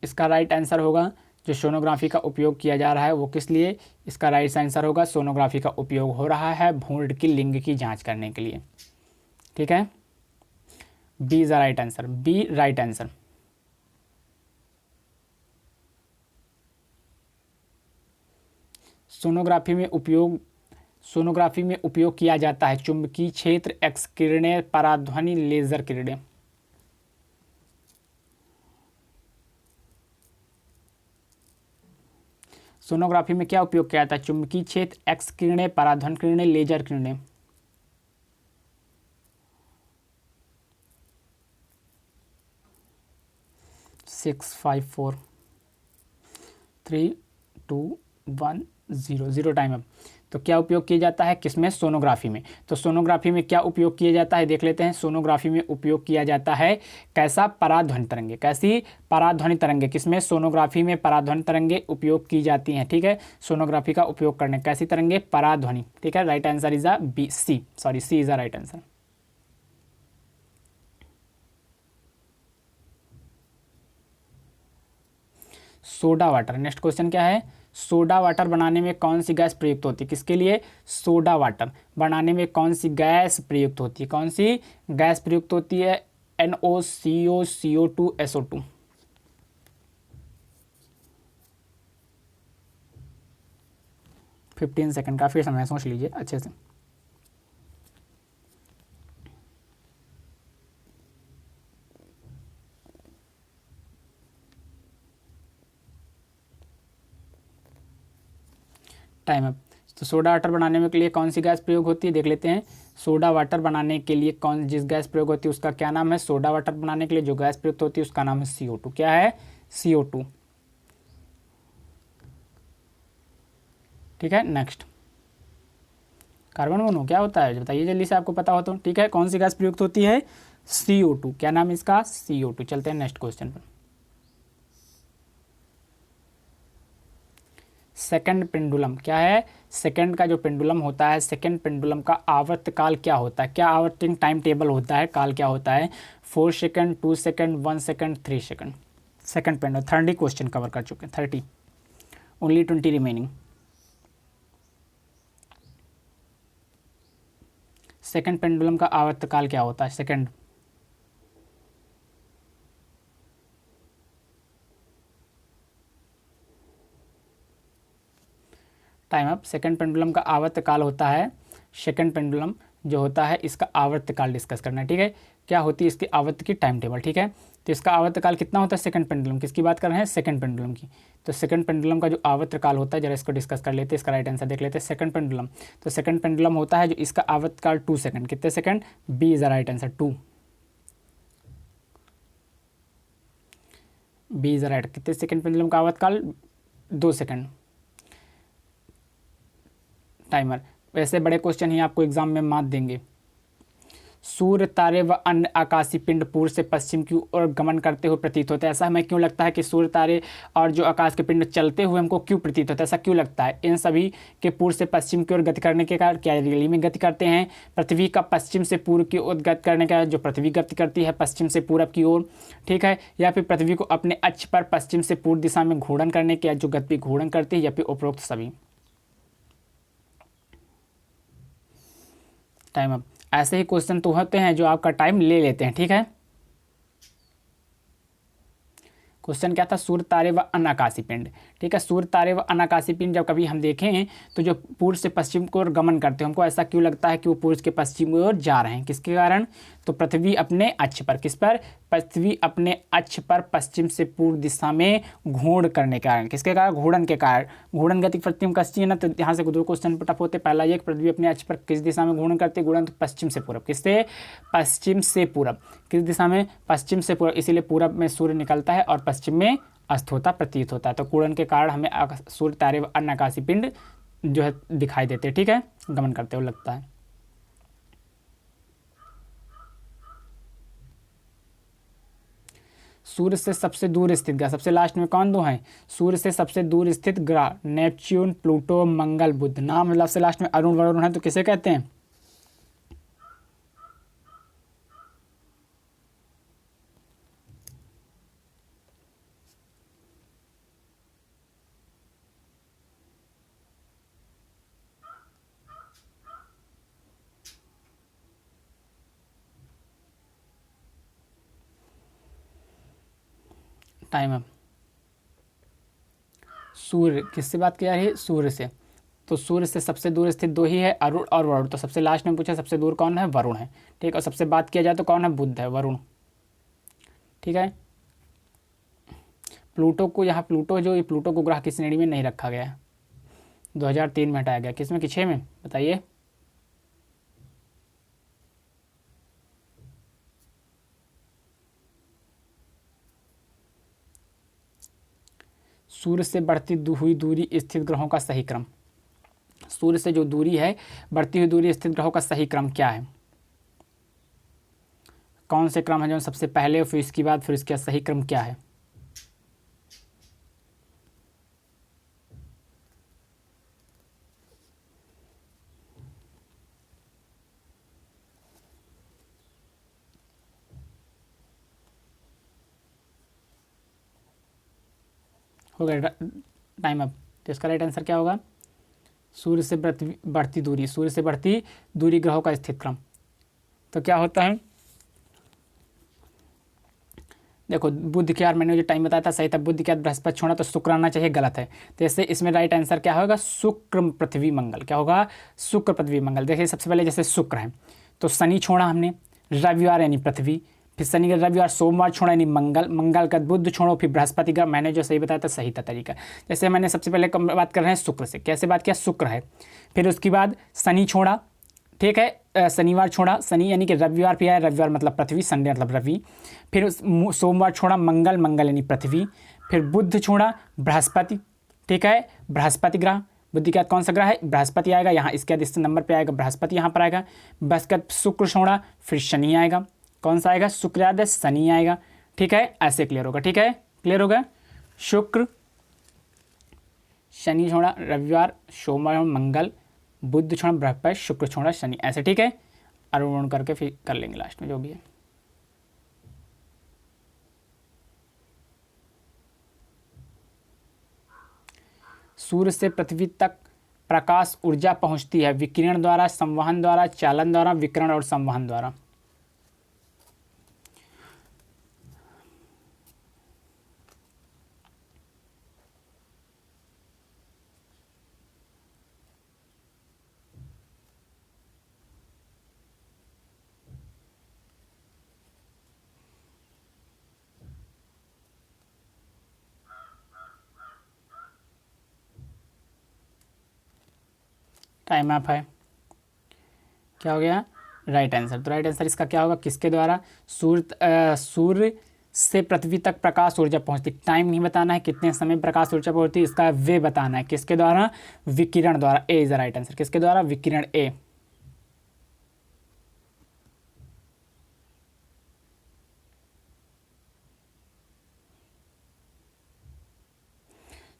इसका राइट आंसर होगा, जो सोनोग्राफी का उपयोग किया जा रहा है वो किस लिए, इसका राइट आंसर होगा, सोनोग्राफी का उपयोग हो रहा है भ्रूण की लिंग की जांच करने के लिए। ठीक है, B is the right answer, B right answer. Sonography में उपयोग किया जाता है चुंबकीय क्षेत्र, एक्स किरणें, पराध्वनि, लेजर किरणें। सोनोग्राफी में क्या उपयोग किया जाता है, चुंबकीय क्षेत्र, एक्स किरणें, पराध्वनि किरणें, लेजर किरणें। 6 5 4 3 2 1 0 0 टाइम अप। तो क्या उपयोग किया जाता है किसमें, सोनोग्राफी में। तो सोनोग्राफी में क्या उपयोग किया जाता है देख लेते हैं। सोनोग्राफी में उपयोग किया जाता है कैसा, पराध्वनि तरंगे। कैसी, पराध्वनि तरंगे। किसमें, सोनोग्राफी में पराध्वनि तरंगे उपयोग की जाती हैं। ठीक है, सोनोग्राफी का उपयोग करने, कैसी तरंगे, पराध्वनि। ठीक है, right answer is B, C, sorry C is the right answer. Soda water, next question क्या है, सोडा वाटर बनाने में कौन सी गैस प्रयुक्त होती है, किसके लिए, सोडा वाटर बनाने में कौन सी गैस प्रयुक्त होती है, कौन सी गैस प्रयुक्त होती है, NO CO CO2 SO2। 15 second, काफ़ी समय, सोच लीजिए अच्छे से। Time up. तो सोडा वाटर बनाने के लिए कौन सी गैस प्रयोग होती है, देख लेते हैं। सोडा वाटर बनाने के लिए जिस गैस प्रयोग होती है उसका क्या नाम है, सोडा वाटर बनाने के लिए जो गैस प्रयुक्त होती है उसका नाम है CO2। क्या है, CO2। ठीक है, नेक्स्ट कार्बन मोनो क्या होता है बताइए जल्दी से, आपको पता हो तो। ठीक है, कौन सी गैस प्रयुक्त होती है, CO2। क्या नाम है इसका, CO2। चलते हैं नेक्स्ट क्वेश्चन पर। सेकंड पेंडुलम क्या है, सेकंड का जो पेंडुलम होता है, सेकंड पेंडुलम का आवर्तकाल क्या होता है, क्या आवर्तन टाइम टेबल होता है, काल क्या होता है, 4 second, 2 second, 1 second, 3 second. Second pendulum 30 question cover कर चुके हैं, 30, ओनली 20 रिमेनिंग। सेकंड पेंडुलम का आवर्तकाल क्या होता है, second. Time up. Second pendulum का आवर्तकाल होता है, सेकंड पेंडुलम जो होता है इसका आवर्तकाल डिस्कस करना है। ठीक है, क्या होती है इसकी आवर्त की टाइम टेबल। ठीक है, तो इसका आवर्तकाल कितना होता है सेकंड पेंडुलम, किसकी बात कर रहे हैं, सेकंड पेंडुलम की। तो सेकंड पेंडुलम का जो आवर्तकाल होता है जरा इसको डिस्कस कर लेते हैं, इसका राइट आंसर देख लेते हैं। सेकंड पेंडुलम, तो सेकंड पेंडुलम होता है जो इसका आवर्तकाल 2 सेकंड, कितने second, B is the right answer, 2। B is the right, कितने सेकंड पेंडुलम का आवर्तकाल, 2 सेकंड। टाइमर। वैसे बड़े क्वेश्चन ही आपको एग्जाम में मात देंगे। सूर्य, तारे व अन्य आकाशीय पिंड पूर्व से पश्चिम की ओर गमन करते हुए प्रतीत होते हैं। ऐसा हमें क्यों लगता है कि सूर्य, तारे और जो आकाश के पिंड चलते हुए हमको क्यों प्रतीत होता है, ऐसा क्यों लगता है, इन सभी के पूर्व से पश्चिम की ओर गति करने के कारण क्या रियली में गति करते हैं। पृथ्वी का पश्चिम से पूर्व की ओर गति करने का, जो पृथ्वी गति करती है पश्चिम से पूरब की ओर। ठीक है, या फिर पृथ्वी को अपने अक्ष पर पश्चिम से पूर्व दिशा में घूर्णन करने के जो गति घूर्णन करती है, या फिर उपरोक्त सभी। Time up. ऐसे ही क्वेश्चन तो होते हैं जो आपका टाइम ले लेते हैं। ठीक है, क्वेश्चन क्या था, सूर्य, तारे व अनाकाशी पिंड। ठीक है, सूर्य, तारे व अनाकाशी पिंड जब कभी हम देखें तो जो पूर्व से पश्चिम की ओर गमन करते हैं, हमको ऐसा क्यों लगता है कि वो पूर्व के पश्चिम की ओर जा रहे हैं, किसके कारण, तो पृथ्वी अपने अक्ष पर, किस पर, पृथ्वी अपने अक्ष पर पश्चिम से पूर्व दिशा में घूर्ण करने के कारण, किसके कारण, घूर्णन के कारण। घूर्णन गति पश्चिम कश्ची है ना, तो यहाँ से दो क्वेश्चन टफ होते। पहला ये, पृथ्वी अपने अक्ष पर किस दिशा में घूर्णन करते, घूर्णन तो पश्चिम से पूरब, किससे, पश्चिम से पूरब, किस दिशा में, पश्चिम से पूरब, इसीलिए पूरब में सूर्य निकलता है और पश्चिम में अस्त होता प्रतीत होता है। तो घूर्णन के कारण हमें सूर्य, तारे व अन्य आकाशीय पिंड जो है दिखाई देते हैं। ठीक है, गमन करते हुए लगता है। सूर्य से सबसे दूर स्थित ग्रह, सबसे लास्ट में कौन दो हैं, सूर्य से सबसे दूर स्थित ग्रह, नेपच्यून, प्लूटो, मंगल, बुध। नाम मतलब सबसे लास्ट में अरुण वरुण है तो किसे कहते हैं, टाइम अप। सूर्य किससे बात की जा रही है, सूर्य से। तो सूर्य से सबसे दूर स्थित दो ही है, अरुण और वरुण। तो सबसे लास्ट में पूछा सबसे दूर कौन है, वरुण है। ठीक, और सबसे बात किया जाए तो कौन है, बुध है, वरुण। ठीक है, प्लूटो को यहाँ, प्लूटो जो, ये प्लूटो को ग्रह की श्रेणी में नहीं रखा गया है, 2003 में हटाया गया, किसमें कि 6 में बताइए। सूर्य से बढ़ती हुई दूरी स्थित ग्रहों का सही क्रम। सूर्य से जो दूरी है, बढ़ती हुई दूरी स्थित ग्रहों का सही क्रम क्या है, कौन से क्रम है जो सबसे पहले, फिर इसके बाद, फिर इसका सही क्रम क्या है। हो गया टाइम अप। तो इसका राइट आंसर क्या होगा, सूर्य से बढ़ती दूरी, सूर्य से बढ़ती दूरी ग्रहों का स्थित क्रम। तो क्या होता है, देखो बुध के, यार मैंने जो टाइम बताया था सही था, बुध के बाद बृहस्पति छोड़ा तो शुक्र आना चाहिए, गलत है। तो इससे इसमें राइट आंसर क्या होगा, शुक्र, पृथ्वी, मंगल। क्या होगा, शुक्र, पृथ्वी, मंगल। देखिए सबसे पहले जैसे शुक्र है तो शनि छोड़ा हमने, रविवार यानी पृथ्वी, फिर शनि ग्रह रविवार, सोमवार छोड़ा यानी मंगल, मंगल का बुध छोड़ो, फिर बृहस्पति ग्रह। मैंने जो सही बताया था सही था तरीका। जैसे मैंने सबसे पहले बात कर रहे हैं शुक्र से, कैसे बात किया, शुक्र है, फिर उसके बाद शनि छोड़ा, ठीक है, शनिवार छोड़ा, शनि यानी कि रविवार पे आया, रविवार मतलब पृथ्वी, संडे मतलब रवि, फिर सोमवार छोड़ा मंगल, मंगल यानी पृथ्वी, फिर बुध छोड़ा बृहस्पति, ठीक है, बृहस्पति ग्रह, बुद्धि के बाद कौन सा ग्रह है, बृहस्पति आएगा यहाँ, इसके बाद इस नंबर पे आएगा बृहस्पति, यहाँ पर आएगा, बृहस्पति शुक्र छोड़ा, फिर शनि आएगा, कौन सा आएगा, शुक्र याद है, शनि आएगा, ठीक है, ऐसे क्लियर होगा, ठीक है, क्लियर होगा, शुक्र शनि छोड़ा रविवार, सोमवार मंगल, बुध छोड़ा बृहस्पति, शुक्र छोड़ा शनि, ऐसे, ठीक है, अरुण करके फिर कर लेंगे लास्ट में जो भी है। सूर्य से पृथ्वी तक प्रकाश ऊर्जा पहुंचती है विकिरण द्वारा, संवहन द्वारा, चालन द्वारा, विकिरण और संवहन द्वारा। टाइम अप है, क्या हो गया, राइट आंसर। तो राइट आंसर इसका क्या होगा, किसके द्वारा, सूर्य से पृथ्वी तक प्रकाश ऊर्जा पहुंचती, टाइम नहीं बताना है कितने समय प्रकाश ऊर्जा पहुंचती, इसका वे बताना है, किसके द्वारा, विकिरण द्वारा, ए इज द राइट आंसर, किसके द्वारा, विकिरण, ए।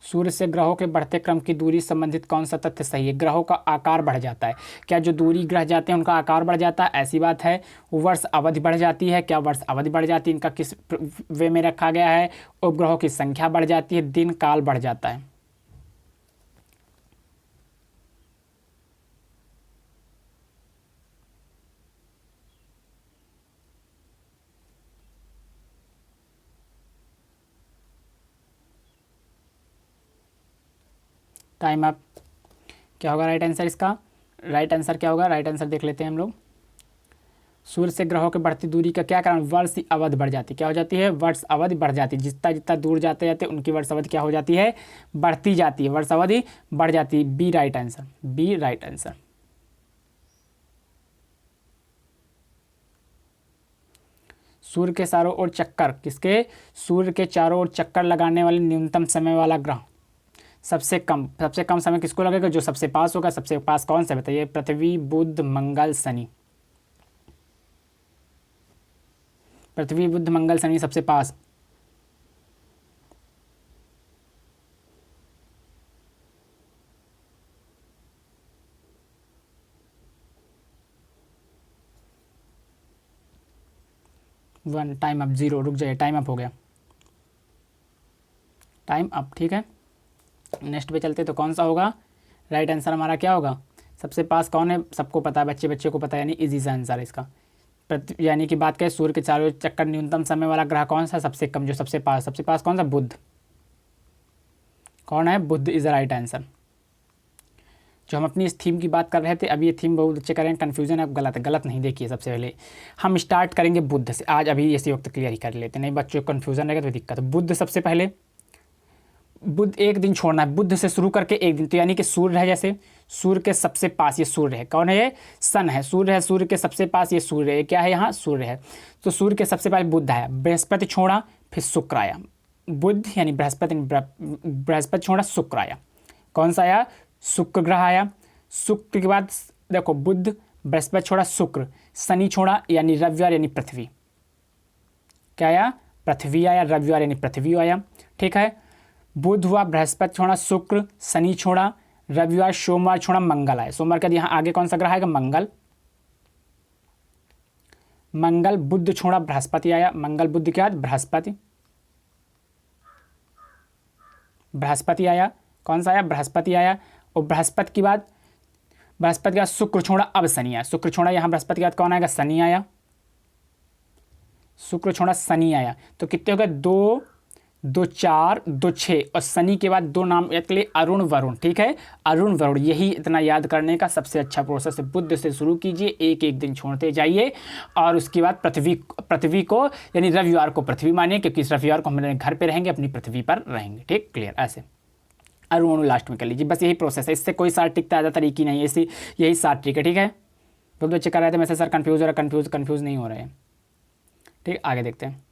सूर्य से ग्रहों के बढ़ते क्रम की दूरी संबंधित कौन सा तथ्य सही है, ग्रहों का आकार बढ़ जाता है, क्या जो दूरी ग्रह जाते हैं उनका आकार बढ़ जाता है, ऐसी बात है, वर्ष अवधि बढ़ जाती है, क्या वर्ष अवधि बढ़ जाती है, इनका किस वे में रखा गया है, उपग्रहों की संख्या बढ़ जाती है, दिन काल बढ़ जाता है। टाइम अप, क्या होगा राइट आंसर इसका, राइट आंसर क्या होगा, राइट आंसर देख लेते हैं हम लोग। सूर्य से ग्रहों की बढ़ती दूरी का क्या कारण, वर्ष अवधि बढ़ जाती, क्या हो जाती है, वर्ष अवधि बढ़ जाती है, जितना जितना दूर जाते जाते उनकी वर्ष अवधि क्या हो जाती है, बढ़ती जाती है, वर्ष अवधि बढ़ जाती है, B right answer, B right answer. सूर्य के चारों ओर चक्कर, किसके, सूर्य के चारों ओर चक्कर लगाने वाले न्यूनतम समय वाला ग्रह, सबसे कम समय किसको लगेगा, जो सबसे पास होगा, सबसे पास कौन सा बताइए, पृथ्वी, बुध, मंगल, शनि, पृथ्वी, बुध, मंगल, शनि सबसे पास, वन, टाइम अप, जीरो, रुक जाइए, टाइम अप हो गया, टाइम अप, ठीक है, नेक्स्ट पे चलते तो कौन सा होगा, राइट आंसर हमारा क्या होगा, सबसे पास कौन है, सबको पता है, बच्चे बच्चे को पता है, यानी इजी सा आंसर है इसका। यानी कि बात करें सूर्य के चारों ओर चक्कर न्यूनतम समय वाला ग्रह कौन सा, सबसे कम, जो सबसे पास कौन सा, बुध, कौन है, बुध इज द राइट आंसर। जो हम अपनी इस थीम की बात कर रहे थे, अभी ये थीम बहुत अच्छे करें, कन्फ्यूजन है, गलत है, गलत नहीं, देखिए सबसे पहले हम स्टार्ट करेंगे बुध से, आज अभी इसी वक्त क्लियर ही कर लेते हैं, नहीं बच्चों को कन्फ्यूजन रहेगा तो दिक्कत है। बुध सबसे पहले, बुध एक दिन छोड़ना है, बुध से शुरू करके एक दिन, तो यानी कि सूर्य है, जैसे सूर्य के सबसे पास ये सूर्य है, कौन है ये, सन है, सूर्य है, सूर्य के सबसे पास ये सूर्य है, क्या है यहाँ, सूर्य है, तो सूर्य के सबसे पास बुध आया, बृहस्पति छोड़ा, फिर शुक्र आया, बुध यानी बृहस्पति छोड़ा, शुक्र आया, कौन सा आया, शुक्र ग्रह आया, शुक्र के बाद देखो बुध, बृहस्पति छोड़ा, शुक्र, शनि छोड़ा यानी रविवार यानी पृथ्वी, क्या आया, पृथ्वी आया, रविवार यानी पृथ्वी आया, ठीक है, बुध हुआ, बृहस्पति छोड़ा, शुक्र, शनि छोड़ा, रविवार, सोमवार छोड़ा, मंगल आया, सोमवार के बाद यहाँ आगे कौन सा ग्रह आएगा, मंगल, मंगल, बुध छोड़ा, बृहस्पति आया, मंगल बुध के बाद बृहस्पति, बृहस्पति आया, कौन सा आया, बृहस्पति आया, और बृहस्पति के बाद शुक्र छोड़ा, अब शनि आया, शुक्र छोड़ा, यहाँ बृहस्पति के बाद कौन आएगा, शनि आया, शुक्र छोड़ा, शनि आया, तो कितने हो गए, 2, 2 4 2 6 और शनि के बाद 2 नाम याद के लिए अरुण वरुण, ठीक है, अरुण वरुण, यही इतना याद करने का सबसे अच्छा प्रोसेस है। बुध से शुरू कीजिए, एक एक दिन छोड़ते जाइए और उसके बाद पृथ्वी को यानी रविवार को पृथ्वी मानिए, क्योंकि इस रविवार को हम अपने घर पे रहेंगे, अपनी पृथ्वी पर रहेंगे, ठीक, क्लियर। ऐसे अरुण लास्ट में कर लीजिए, बस यही प्रोसेस है, इससे कोई सार टिकता ज़्यादा तरीकी नहीं है, इसी यही सार ट्रिक है, ठीक है। बहुत बच्चे कर रहे थे मैं सर कंफ्यूज हो रहा है, कंफ्यूज नहीं हो रहे हैं, ठीक, आगे देखते हैं,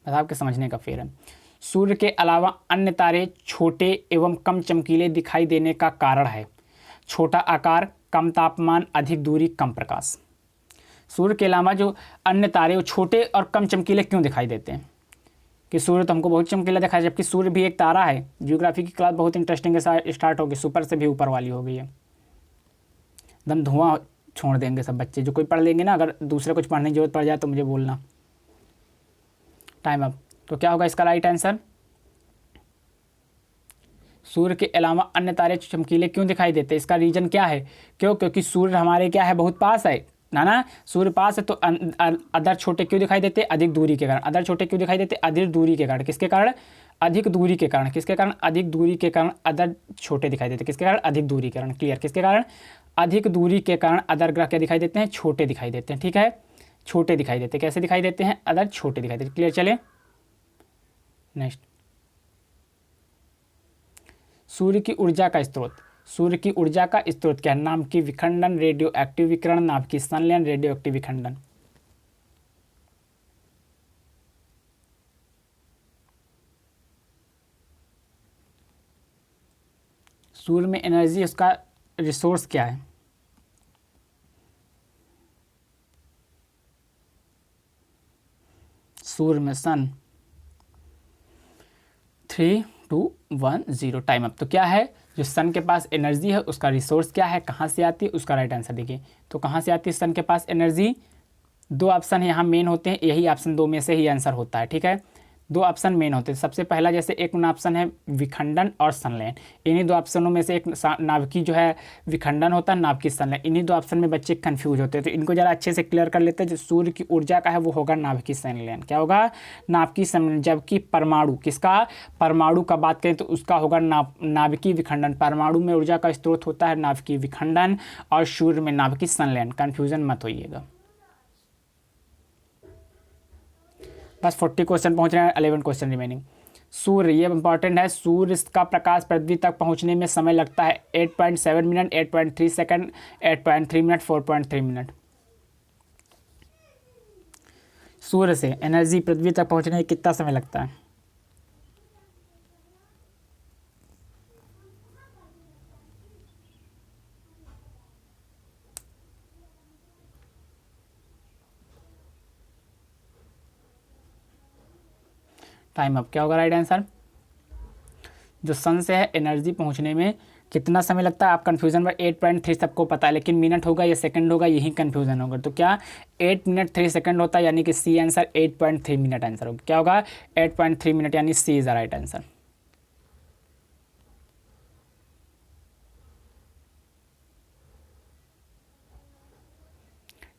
बस आपके समझने का फेर है। सूर्य के अलावा अन्य तारे छोटे एवं कम चमकीले दिखाई देने का कारण है। छोटा आकार, कम तापमान, अधिक दूरी, कम प्रकाश। सूर्य के अलावा जो अन्य तारे वो छोटे और कम चमकीले क्यों दिखाई देते हैं? कि सूर्य तो हमको बहुत चमकीला दिखाई, जबकि सूर्य भी एक तारा है। जियोग्राफी की क्लास बहुत इंटरेस्टिंग स्टार्ट होगी, सुपर से भी ऊपर वाली हो गई है, एकदम धुआं छोड़ देंगे सब बच्चे, जो कोई पढ़ लेंगे ना, अगर दूसरे कुछ पढ़ने की जरूरत पड़ जाए तो मुझे बोलना। Time up. तो क्या होगा इसका राइट आंसर? सूर्य के अलावा अन्य तारे चमकीले क्यों दिखाई देते हैं? इसका रीजन क्या है? क्यों? क्योंकि सूर्य हमारे क्या है, बहुत पास है ना, सूर्य पास है, तो अदर छोटे क्यों दिखाई देते? अधिक दूरी के कारण। अदर छोटे क्यों दिखाई देते? अधिक दूरी के कारण। किसके कारण? अधिक दूरी के कारण। किसके कारण? अधिक दूरी के कारण अदर छोटे दिखाई देते। किसके कारण? अधिक दूरी के कारण। क्लियर। किसके कारण? अधिक दूरी के कारण अदर ग्रह क्या दिखाई देते हैं? छोटे दिखाई देते हैं, ठीक है, छोटे दिखाई देते हैं। कैसे दिखाई देते हैं? अदर छोटे दिखाई देते हैं। क्लियर। चले नेक्स्ट, सूर्य की ऊर्जा का स्रोत। सूर्य की ऊर्जा का स्रोत क्या है? नाभ की विखंडन, रेडियो एक्टिव विकिरण, नाभ की संलयन, रेडियो एक्टिव विखंडन। सूर्य में एनर्जी, उसका रिसोर्स क्या है? सूर्य में सन। 3 2 1 0 टाइम अप। तो क्या है, जो सन के पास एनर्जी है उसका रिसोर्स क्या है, कहाँ से आती है? उसका राइट आंसर देखिए। तो कहाँ से आती है सन के पास एनर्जी? 2 ऑप्शन यहाँ मेन होते हैं, यही ऑप्शन 2 में से ही आंसर होता है, ठीक है। 2 ऑप्शन मेन होते हैं। सबसे पहला जैसे एक ऑप्शन है विखंडन और संलयन, इन्हीं 2 ऑप्शनों में से एक नाभिकी जो है विखंडन होता है, नाभिकी संलयन। इन्हीं 2 ऑप्शन में बच्चे कंफ्यूज होते हैं, तो इनको जरा अच्छे से क्लियर कर लेते हैं। जो सूर्य की ऊर्जा का है वो होगा नाभिकी संलयन। क्या होगा? नाभिकी संलयन। जबकि परमाणु, किसका? परमाणु का बात करें तो उसका होगा नाभिकी विखंडन। परमाणु में ऊर्जा का स्रोत होता है नाभिकी विखंडन और सूर्य में नाभिकी संलयन। कन्फ्यूजन मत होइएगा। बस 40 क्वेश्चन पहुंच रहे हैं, 11 क्वेश्चन रिमेनिंग। सूर्य, ये इंपॉर्टेंट है, सूर्य का प्रकाश पृथ्वी तक पहुंचने में समय लगता है 8.7 मिनट, 8.3 सेकंड, 8.3 मिनट, 4.3 मिनट। सूर्य से एनर्जी पृथ्वी तक पहुंचने में कितना समय लगता है? Time up. क्या होगा राइट आंसर? जो सन से है एनर्जी पहुंचने में कितना समय लगता है? आप कन्फ्यूजन में 8.3 सबको पता है, लेकिन मिनट होगा या सेकंड होगा, यही कन्फ्यूजन होगा। तो क्या 8 मिनट 3 सेकंड होता है, यानी कि सी आंसर 8.3 मिनट आंसर होगा। क्या होगा? 8.3 मिनट, यानी C is the right answer.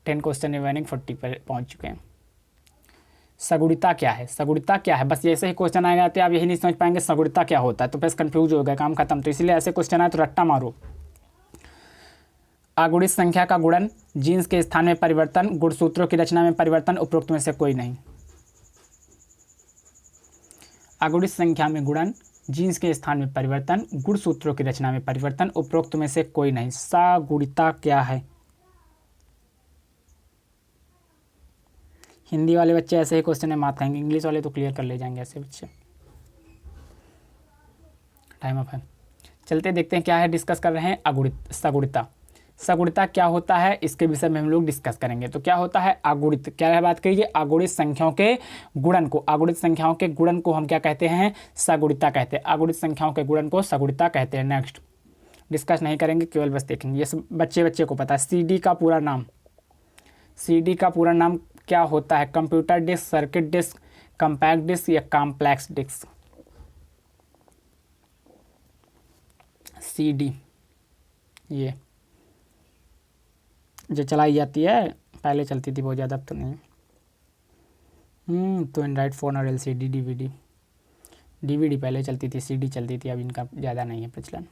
Ten question remaining, 40 पर पहुंच चुके हैं। सगुणिता क्या है? सगुणिता क्या है? बस जैसे ही क्वेश्चन आएगा तो आप यही नहीं समझ पाएंगे सगुणिता क्या होता है, तो बस कंफ्यूज हो गया, काम खत्म। तो इसलिए ऐसे क्वेश्चन आए तो रट्टा मारो। अगुणित संख्या का गुणन, जीन्स के स्थान में परिवर्तन, गुणसूत्रों की रचना में परिवर्तन, उपरोक्त में से कोई नहीं। अगुणित संख्या में गुणन, जीन्स के स्थान में परिवर्तन, गुणसूत्रों की रचना में परिवर्तन, उपरोक्त में से कोई नहीं। सगुणिता क्या है? हिंदी वाले बच्चे ऐसे ही क्वेश्चन में मात खाएंगे, इंग्लिश वाले तो क्लियर कर ले जाएंगे ऐसे बच्चे। टाइम अप है, चलते देखते हैं क्या है, डिस्कस कर रहे हैं अगुणित सगुणिता। सगुणिता क्या होता है इसके विषय में हम लोग डिस्कस करेंगे। तो क्या होता है अगुणित? क्या है बात करिए? अगुणित संख्याओं के गुणन को, अगुणित संख्याओं के गुणन को हम क्या कहते हैं? सगुणिता कहते हैं। अगुणित संख्याओं के गुणन को सगुणिता कहते हैं। नेक्स्ट, डिस्कस नहीं करेंगे, केवल बस देखेंगे। ये सब बच्चे बच्चे को पता है। सीडी का पूरा नाम, सीडी का पूरा नाम क्या होता है? Computer disk, circuit disk, compact disk या कॉम्प्लेक्स डिस्क? सीडी ये जो चलाई जाती है, पहले चलती थी बहुत ज़्यादा, अब तो नहीं। तो एंड्रॉइड फ़ोन और एलसीडी डीवीडी, डीवीडी पहले चलती थी, सीडी चलती थी, अब इनका ज़्यादा नहीं है प्रचलन।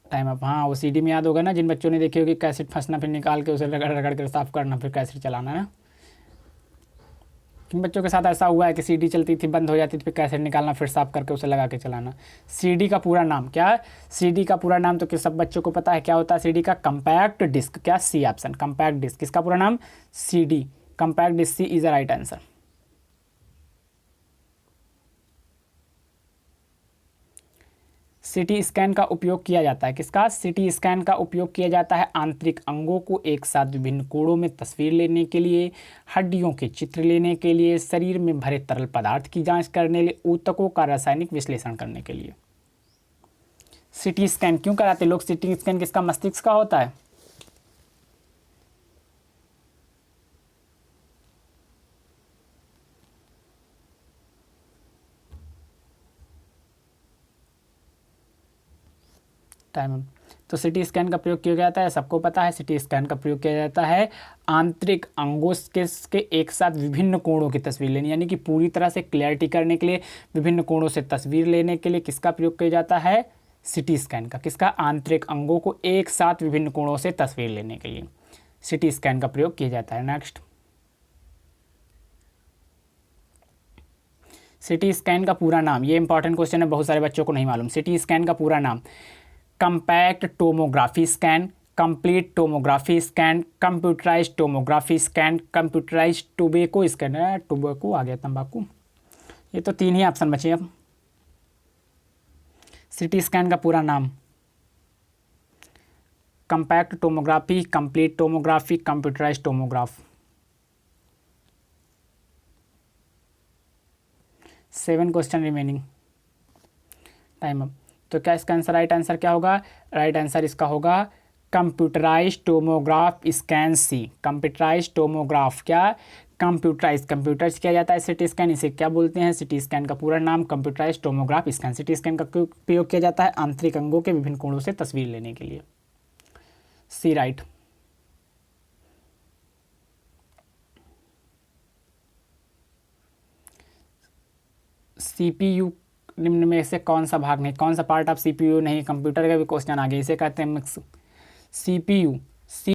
टाइम अप, हाँ वो सीडी में याद होगा ना, जिन बच्चों ने देखी होगी कैसेट फंसना, फिर निकाल के उसे रगड़ रगड़ कर साफ करना, फिर कैसेट चलाना ना। किन बच्चों के साथ ऐसा हुआ है कि सीडी चलती थी, बंद हो जाती थी, फिर कैसेट निकालना, फिर साफ करके उसे लगा के चलाना। सीडी का पूरा नाम क्या है? सीडी का पूरा नाम तो कि सब बच्चों को पता है क्या होता है सीडी का? Compact disc. क्या? C option, compact disc. किसका पूरा नाम? CD, compact disc. C is the right answer. CT scan का उपयोग किया जाता है, किसका? सीटी स्कैन का उपयोग किया जाता है आंतरिक अंगों को एक साथ विभिन्न कोणों में तस्वीर लेने के लिए, हड्डियों के चित्र लेने के लिए, शरीर में भरे तरल पदार्थ की जांच करने के लिए, ऊतकों का रासायनिक विश्लेषण करने के लिए। सीटी स्कैन क्यों कराते लोग? सीटी स्कैन किसका? मस्तिष्क का होता है। टाइम। तो सीटी स्कैन का प्रयोग किया जाता है, सबको पता है। सीटी स्कैन का प्रयोग किया जाता है आंतरिक अंगों के एक साथ विभिन्न कोणों की तस्वीर लेने, यानी कि पूरी तरह से क्लैरिटी करने के लिए, विभिन्न कोणों से तस्वीर लेने के लिए किसका प्रयोग किया जाता है? सीटी स्कैन का। किसका? आंतरिक अंगों को एक साथ विभिन्न कोणों से तस्वीर लेने के लिए सीटी स्कैन का प्रयोग किया जाता है। नेक्स्ट, सीटी स्कैन का पूरा नाम, ये इंपॉर्टेंट क्वेश्चन है, बहुत सारे बच्चों को नहीं मालूम। सीटी स्कैन का पूरा नाम: compact tomography scan, complete tomography scan, computerised tomography scan, computerised tobacco scan. Tobacco आ गया, तंबाकू। ये तो तीन ही ऑप्शन बचे अब। सीटी स्कैन का पूरा नाम: compact tomography, complete tomography, computerised tomograph. 7 question remaining. Time up. तो क्या इसका आंसर, राइट आंसर क्या होगा? राइट आंसर इसका होगा कंप्यूटराइज्ड टोमोग्राफ स्कैन, सी। कंप्यूटराइज्ड टोमोग्राफ, क्या? कंप्यूटराइज किया जाता है सीटी स्कैन, इसे क्या बोलते हैं? सीटी स्कैन का पूरा नाम कंप्यूटराइज्ड टोमोग्राफ स्कैन। सीटी स्कैन का प्रयोग किया जाता है आंतरिक अंगों के विभिन्न कोणों से तस्वीर लेने के लिए। सी राइट। सीपीयू निम्न में से कौन सा भाग नहीं, कौन सा पार्ट ऑफ सीपीयू नहीं? कंप्यूटर का भी क्वेश्चन आ गया, इसे कहते हैं मिक्स। सीपीयू